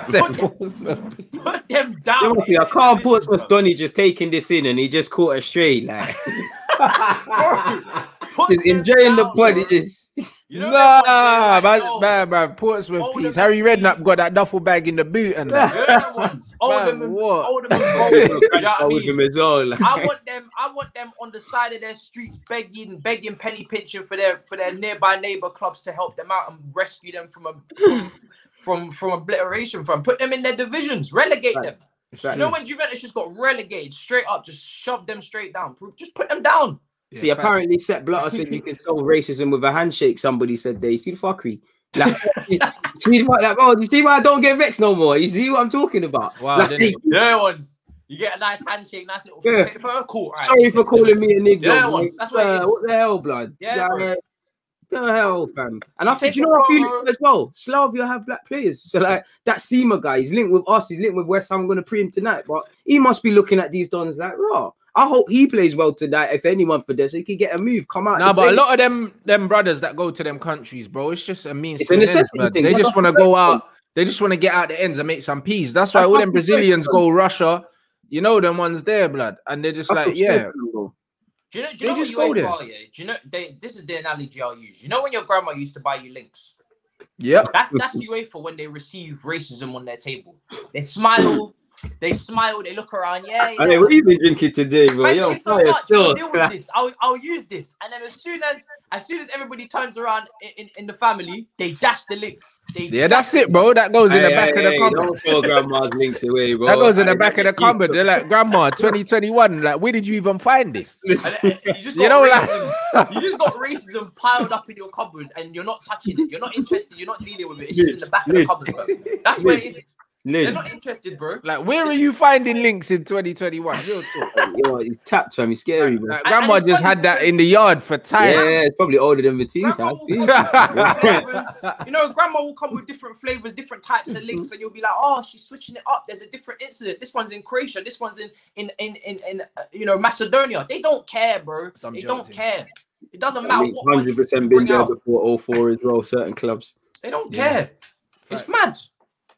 saying? Put them down. I can't Portsmouth Donny just taking this in and he just caught a straight. Like, just enjoying the pod. He just. Man, Portsmouth piece. Harry Redknapp got that duffel bag in the boot and that. I want them on the side of their streets begging penny pinching for their nearby neighbor clubs to help them out and rescue them from obliteration, from put them in their divisions, relegate them. You know when Juventus just got relegated straight up, just shove them straight down. Just put them down. Yeah, see, apparently Sepp Blatter said you can solve racism with a handshake. Somebody said they see the fuckery. Like, oh, you see why I don't get vexed no more? You see what I'm talking about? Wow, like, yeah, ones. You get a nice handshake, nice little take the court. Right? Sorry for calling me a nigga. Yeah, ones. That's what it is. What the hell, blood? Yeah, what the hell, fam? And I think, you know what I feel as well? Slavia have black players. So, like, that Seema guy, he's linked with us, he's linked with West Ham. I'm going to pre him tonight. But he must be looking at these dons like, raw. I hope he plays well tonight, if anyone for this, so he can get a move, come out. Nah, but a lot of them brothers that go to them countries, bro, it's just a means to ends, they just want to go out, they just want to get out the ends and make some peace. That's why all them Brazilians go Russia, you know, them ones there, blood, and they're just like, yeah. Do you know just go there? Do you know this is the analogy I'll use. You know when your grandma used to buy you links? Yeah. That's UEFA when they receive racism on their table. They smile. They smile, they look around, yeah. I mean, what have you been drinking today, bro? Thank you so much. I'll deal with this. I'll use this. And then as soon as everybody turns around in the family, they dash the links. That's it, bro. That goes in the back of the cupboard. Don't throw grandma's links away, bro. That goes in the back of the cupboard. They're like, Grandma, 2021. Like, where did you even find this? You just got racism piled up in your cupboard and you're not touching it. You're not interested. You're not dealing with it. It's just in the back of the cupboard, bro. That's where it is. They're not interested, bro. Like, where are you finding links in 2021? Yo, he's tapped, fam. He's scary, bro. Like, grandma just had that in the yard for time. Yeah, it's probably older than the team. You know, grandma will come with different flavors, different types of links, and you'll be like, oh, she's switching it up. There's a different incident. This one's in Croatia. This one's in you know, Macedonia. They don't care, bro. They don't care. It doesn't matter. 100% been there before 04 as well. Certain clubs. They don't care. It's mad.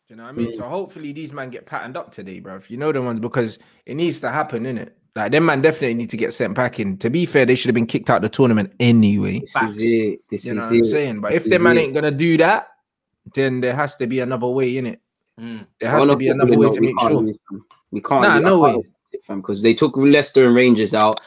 Do you know what I mean? So hopefully these men get patterned up today, bro. If you know the ones, because it needs to happen, innit? Like, them man definitely need to get sent back in. To be fair, they should have been kicked out of the tournament anyway. This is it. This you know is what I'm saying? But if them man ain't gonna do that, then there has to be another way, innit? There has to be another way to make sure. We can't. Nah, no way. Because they took Leicester and Rangers out.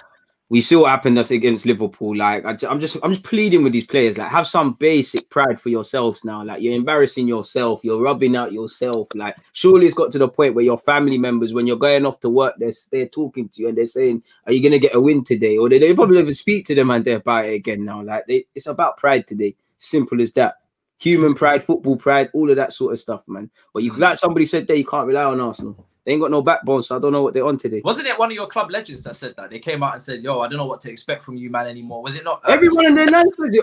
We see what happened us against Liverpool. Like, I'm just pleading with these players. Like, have some basic pride for yourselves now. Like, you're embarrassing yourself. You're rubbing out yourself. Like, surely it's got to the point where your family members, when you're going off to work, they're talking to you and they're saying, "Are you gonna get a win today?" Or they probably even speak to them and they're about it again now. Like, it's about pride today. Simple as that. Human pride, football pride, all of that sort of stuff, man. But you, like somebody said there, you can't rely on Arsenal. They ain't got no backbone, so I don't know what they're on today. Wasn't it one of your club legends that said that? They came out and said, yo, I don't know what to expect from you, man, anymore. Was it not? Everyone in their land says it.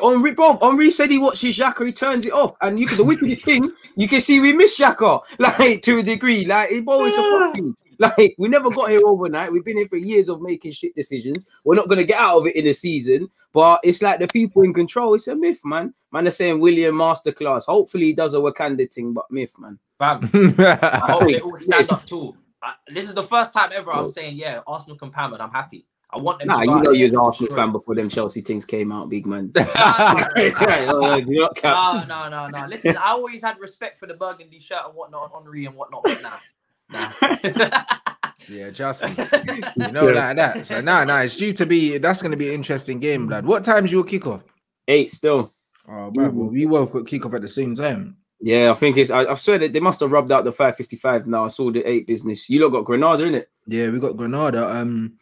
Henri said he watches Xhaka, he turns it off. And the wickedest thing, you can see we miss Xhaka, like, to a degree. Like, it's always a fucking... Like, we never got here overnight. We've been here for years of making shit decisions. We're not going to get out of it in a season. But it's like the people in control. It's a myth, man. Man are saying William Masterclass. Hopefully he does a Wakanda thing, but myth, man. Fam, I hope they all stand up too. This is the first time ever I'm saying, yeah, Arsenal can pound, and I'm happy. I want them to you know you're an Arsenal fan before them Chelsea things came out, big man. No. Listen, I always had respect for the burgundy shirt and whatnot, Henri and whatnot, but nah. Yeah, just me. You know, like that. So it's due to be. That's going to be an interesting game, blood. What time's your kickoff? 8 still. Oh, bro, well, we both got kickoff at the same time. Yeah, I think it's. I swear that they must have rubbed out the 5:55 now. I saw the 8 business. You lot got Granada, innit? Yeah, we got Granada. I'm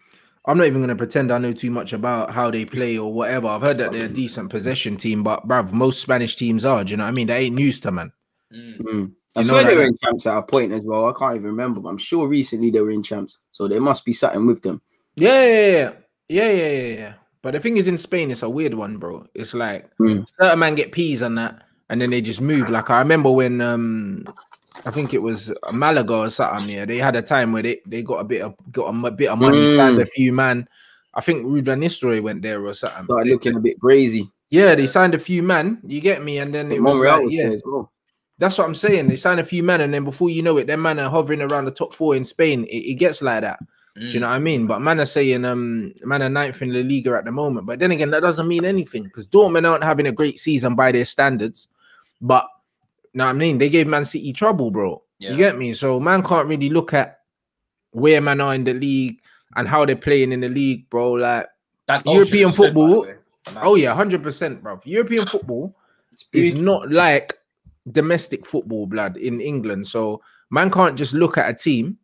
not even going to pretend I know too much about how they play or whatever. I've heard that they're a decent possession team, but bruv, most Spanish teams are. Do you know what I mean? They ain't news to man. I swear they were in champs at a point as well. I can't even remember, but I'm sure recently they were in champs. So there must be something with them. Yeah. But the thing is, in Spain, it's a weird one, bro. It's like certain man get peas on that, and then they just move. Like, I remember when I think it was Malaga or something. Yeah, they had a time where they got a bit of money, signed a few man. I think Ruud van Nistelrooy went there or something. Started looking a bit brazy. Yeah, they signed a few man. You get me, and then it was like, yeah. That's what I'm saying. They sign a few men, and then before you know it, them man are hovering around the top 4 in Spain. It gets like that. Do you know what I mean? But man are saying man are 9th in La Liga at the moment. But then again, that doesn't mean anything because Dortmund aren't having a great season by their standards. But know what I mean? They gave Man City trouble, bro. Yeah. You get me? So man can't really look at where man are in the league and how they're playing in the league, bro. Like that European football. Oh yeah, 100%, bro. European football is not like domestic football, blood, in England. So man can't just look at a team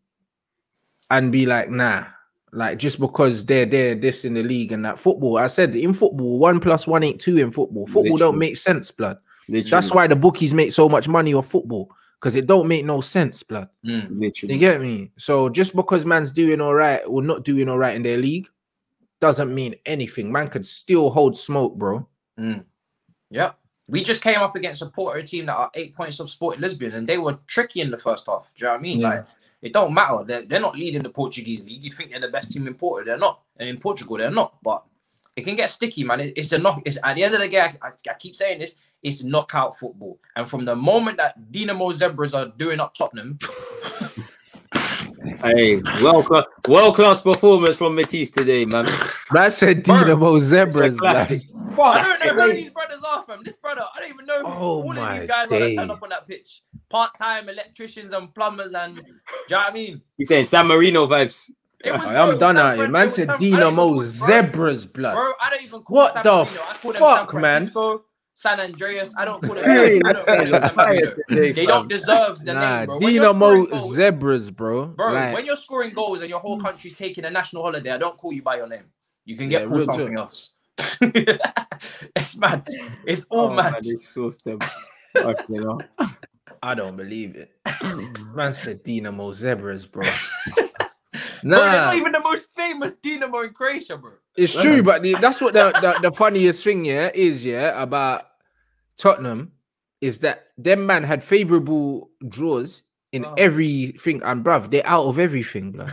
and be like, nah, like just because they're this in the league and that. Football, I said in football, 1 + 1 ain't 2 in football. Football don't make sense, blood. Literally. That's why the bookies make so much money off football, because it don't make no sense, blood. Literally. You get me? So just because man's doing all right or not doing all right in their league doesn't mean anything. Man could still hold smoke, bro. Yeah. We just came up against a Porto team that are 8 points of Sporting Lisbon, and they were tricky in the first half. Do you know what I mean? Like, it don't matter. They're not leading the Portuguese league. You think they're the best team in Porto? They're not. And in Portugal, they're not. But it can get sticky, man. It's a knock. It's at the end of the day. I keep saying this. It's knockout football. And from the moment that Dinamo Zebras are doing up Tottenham. Hey, world class performance from Matisse today, man. Man said Dinamo Zebras. Like, I don't know who these brothers are from. This brother, I don't even know who all of these guys are that turn up on that pitch. Part-time electricians and plumbers, and do you know what I mean? He's saying San Marino vibes. I'm done out here. Man said Dinamo Zebras, blood. Bro, I don't even call them San Marino. I call them San Francisco, San Andreas. I don't call them San Marino. They don't deserve the name, bro. Dinamo Zebras, bro. Bro, when you're scoring goals and your whole country's taking a national holiday, I don't call you by your name. You can get called something else. It's mad. It's all mad. I don't believe it. Man said Dinamo Zebras, bro. Bro, they're not even the most famous Dinamo in Croatia, bro. It's true, but that's what the funniest thing, is about Tottenham, is that them man had favourable draws in everything, and bruv, they're out of everything, bro.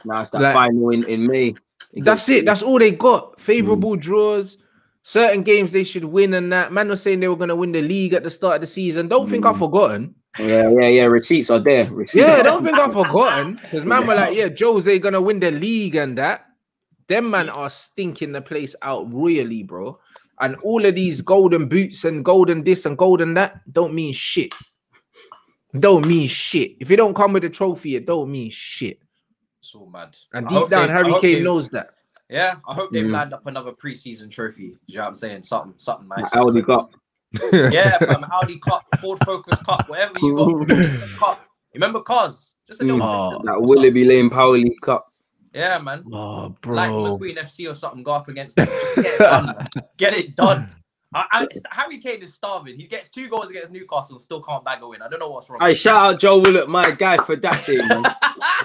Now it's that final in May. That's it. That's all they got. Favourable draws. Certain games they should win, and that man was saying they were gonna win the league at the start of the season. Don't think I've forgotten. Yeah. Receipts are there. Don't think I've forgotten, because man were like, Jose gonna win the league and that. Them man are stinking the place out royally, bro. And all of these golden boots and golden this and golden that don't mean shit. Don't mean shit. If it don't come with a trophy, it don't mean shit. It's all mad. And deep down, Harry Kane knows that. Yeah, I hope they land up another preseason trophy. You know what I'm saying? Something nice. Audi Cup. Yeah, from Audi Cup, Ford Focus Cup, whatever you got. Cup. You remember cars? Just a little that Willoughby Lane Power League Cup. Yeah, man. Oh, bro. Like McQueen FC or something, go up against them. Get it done, man. Get it done. Harry Kane is starving. He gets 2 goals against Newcastle and still can't bag a win. I don't know what's wrong. Hey, shout out Joe Willett, my guy, for that thing, man.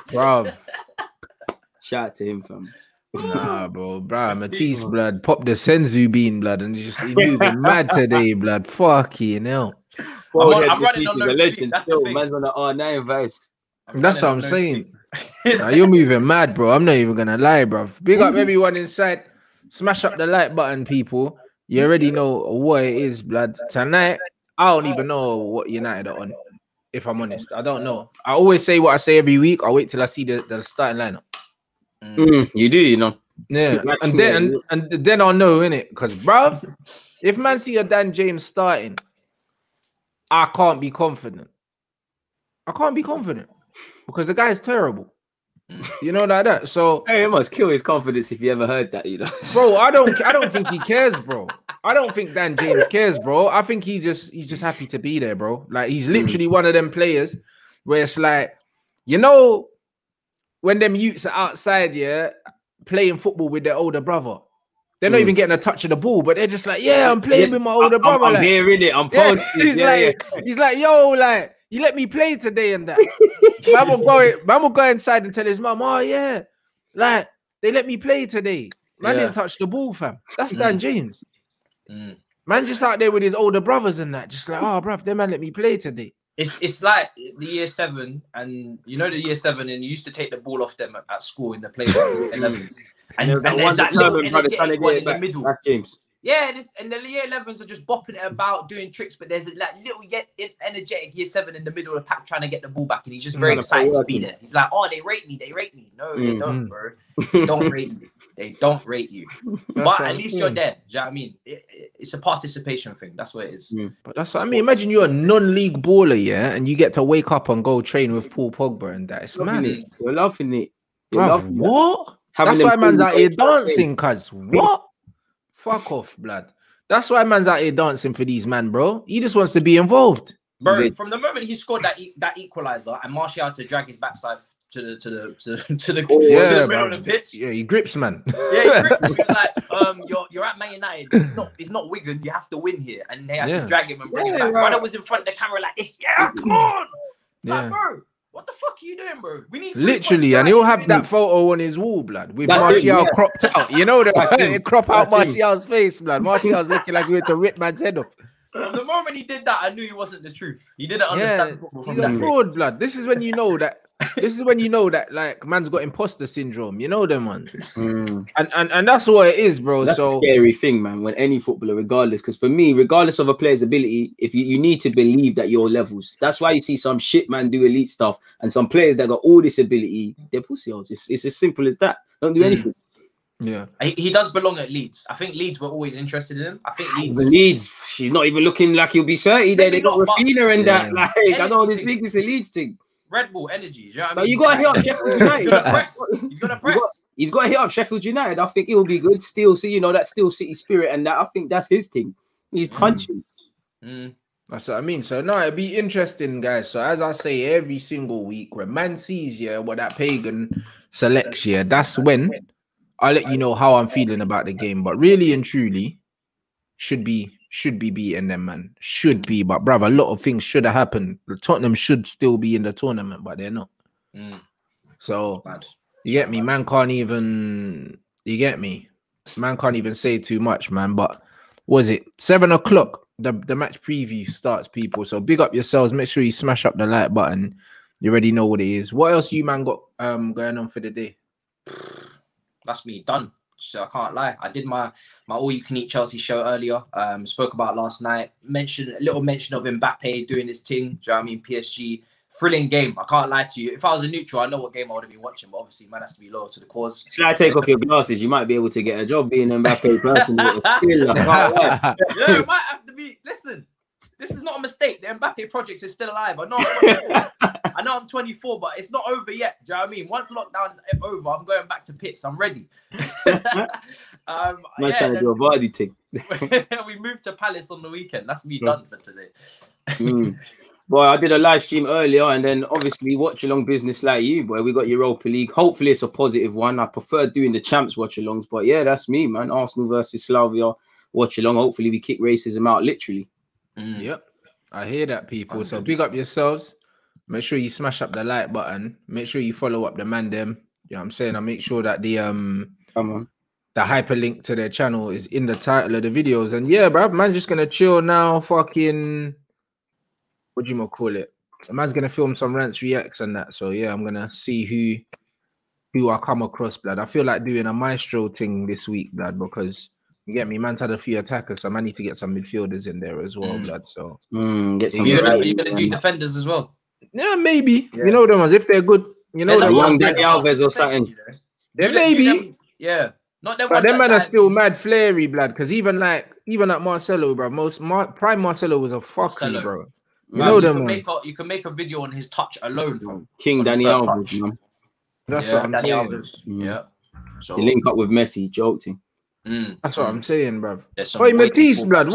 Bro. Shout out to him, fam. Nah, bro. Matisse, blood, popped the Senzu bean, blood, and he moving mad today, blood. Fucking hell. I'm running on those streets. That's the thing. Man's on the R9 vibes. That's what I'm saying. Nah, you're moving mad, bro. I'm not even gonna lie, bro. Big up everyone inside. Smash up the like button, people. You already know what it is, blood. Tonight, I don't even know what United are on. If I'm honest, I don't know. I always say what I say every week. I'll wait till I see the starting lineup. You do, you know. Yeah, and then I'll know, innit? Because, bro, if man see a Dan James starting, I can't be confident. I can't be confident because the guy is terrible. You know, like that. So hey, it must kill his confidence if you ever heard that, you know. Bro, I don't think he cares, bro. I don't think Dan James cares, bro. I think he's just happy to be there, bro. Like, he's literally one of them players where it's like, you know, when them youths are outside, playing football with their older brother. They're not even getting a touch of the ball, but they're just like, I'm playing with my older brother. I'm hearing it. I'm posting. He's like, yo, like, you let me play today and that. Man will go inside and tell his mum, like, they let me play today. Man didn't touch the ball, fam. That's Dan James. Man just out there with his older brothers and that, just like, bruv, they man let me play today. It's like the year 7, and you know the year 7, and you used to take the ball off them at school in the playground. 11s. And there's that little energetic one in the middle. James. Yeah, and the year 11s are just bopping it about, doing tricks, but there's like little yet energetic year 7 in the middle of the pack trying to get the ball back, and he's just very excited to be there. He's like, they rate me. No, they don't, bro. They don't rate you. They don't rate you. But at least you're there. Do you know what I mean? It's a participation thing. That's what it is. But that's what I mean. Imagine you're a non-league baller, and you get to wake up and go train with Paul Pogba and that. It's mad. You're loving it. What? That's why man's out here dancing, cuz. What? Fuck off, blood. That's why man's out here dancing for these man, bro. He just wants to be involved. Bro, from the moment he scored that equalizer and Martial had to drag his backside to the middle of the pitch. Yeah, he grips, man. Yeah, he grips him. He's like, you're at Man United. It's not Wigan. You have to win here. And they had to drag him and bring him back. Brother was in front of the camera like this. Yeah, come on. Like, bro, what the fuck are you doing, bro? We need literally, and he'll have that photo on his wall, blood, with Martial cropped out. You know that crop out Martial's face, blood. Martial's looking like he went to rip man's head off. From the moment he did that, I knew he wasn't the truth. He didn't understand football from he's a fraud, blood. This is when you know that. This is when you know that, like, man's got imposter syndrome. You know them ones, and that's what it is, bro. That's a scary thing, man. When any footballer, regardless, because for me, regardless of a player's ability, if you need to believe that you're levels. That's why you see some shit man do elite stuff, and some players that got all this ability, they're pussy holes. It's as simple as that. Don't do anything. Yeah, he does belong at Leeds. I think Leeds were always interested in him. I think Leeds, she's not even looking like he'll be 30 there. They got Rafinha and that. Like, I know this big is a Leeds thing. Red Bull energy. You know what I but mean? you got to hit up Sheffield United. He's got to press. He's got to hit up Sheffield United. I think it will be good. Still, see, you know, that Steel City spirit and that. I think that's his thing. He's punching. That's what I mean. So no, it'd be interesting, guys. So as I say every single week, when man sees what that pagan selects, that's when I'll let you know how I'm feeling about the game. But really and truly, should be beating them, man. Should be, but bruv, a lot of things should have happened. Tottenham should still be in the tournament, but they're not. So you get me, man. Can't even man can't even say too much, man. But was it 7 o'clock? The match preview starts, people. So big up yourselves. Make sure you smash up the like button. You already know what it is. What else you man got going on for the day? That's me done. So I can't lie. I did my all-you-can-eat Chelsea show earlier. Spoke about last night. Mentioned a little mention of Mbappe doing his thing. Do you know what I mean? PSG. Thrilling game. I can't lie to you. If I was a neutral, I know what game I would have been watching. But obviously, man has to be loyal to the cause. Should I take off your glasses? You might be able to get a job being Mbappe person. Yeah, it might have to be. Listen, this is not a mistake. The Mbappe project is still alive. I know I'm 24, but it's not over yet. Do you know what I mean? Once lockdown's over, I'm going back to pits. I'm ready. I'm trying to do a Vardy thing. We moved to Palace on the weekend. That's me done for today. Boy, I did a live stream earlier, and then obviously watch along business like you, boy. We got Europa League. Hopefully, it's a positive one. I prefer doing the champs watch alongs, but yeah, that's me, man. Arsenal versus Slavia watch along. Hopefully, we kick racism out literally. Yep, I hear that, people. So big up yourselves. Make sure you smash up the like button. Make sure you follow up the man them. You know what I'm saying? I make sure that the hyperlink to their channel is in the title of the videos. And yeah, bruv, man, just gonna chill now. Fucking, what do you call it? Man's gonna film some Rants reacts and that. So yeah, I'm gonna see who I come across, blood. I feel like doing a maestro thing this week, blood, because you get me, man's had a few attackers, so I need to get some midfielders in there as well, blood. So get some. You're gonna do defenders as well. Yeah, maybe. Yeah. You know them ones, if they're good, you know, like young Dani Alves or something. There maybe. Yeah. Not them, but them men are still mad flary, blood. Because even like Marcelo, bro. Prime Marcelo was a fucking, bro. You know them. You can make a video on his touch alone from King Dani Alves, man. That's what I'm saying. Alves. Yeah. So you link up with Messi, joking. That's what I'm saying, bro. Wait, Matisse, blood.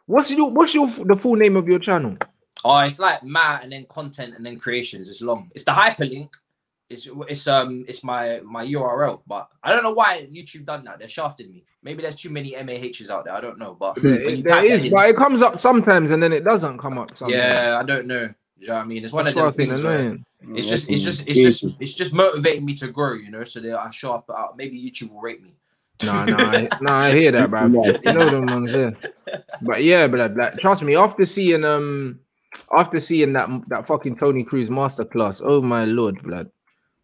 What's the full name of your channel? Oh, it's like MAH and then content and then creations. It's long. It's the hyperlink. It's my URL, but I don't know why YouTube done that. They're shafting me. Maybe there's too many MAHs out there. I don't know, but there is, but it comes up sometimes and then it doesn't come up sometimes. Yeah, I don't know. You know what I mean? It's one of those things where it's just motivating me to grow, you know, so that I show up out. Maybe YouTube will rate me. No, I hear that, bro. You know them ones there. But yeah, but like, trust me, after seeing that fucking Tony Cruz masterclass, oh my lord, blood.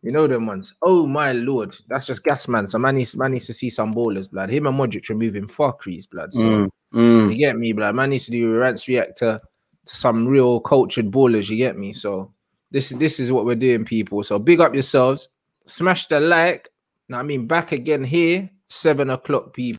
You know them ones. Oh my lord, that's just gas, man. So man needs to see some ballers, blood. Him and Modric removing fuckeries, blood. So you get me, blood. Man needs to do a Rants reactor to some real cultured ballers. You get me. So this is what we're doing, people. So big up yourselves. Smash the like. Now I mean, back again here, 7 o'clock, people.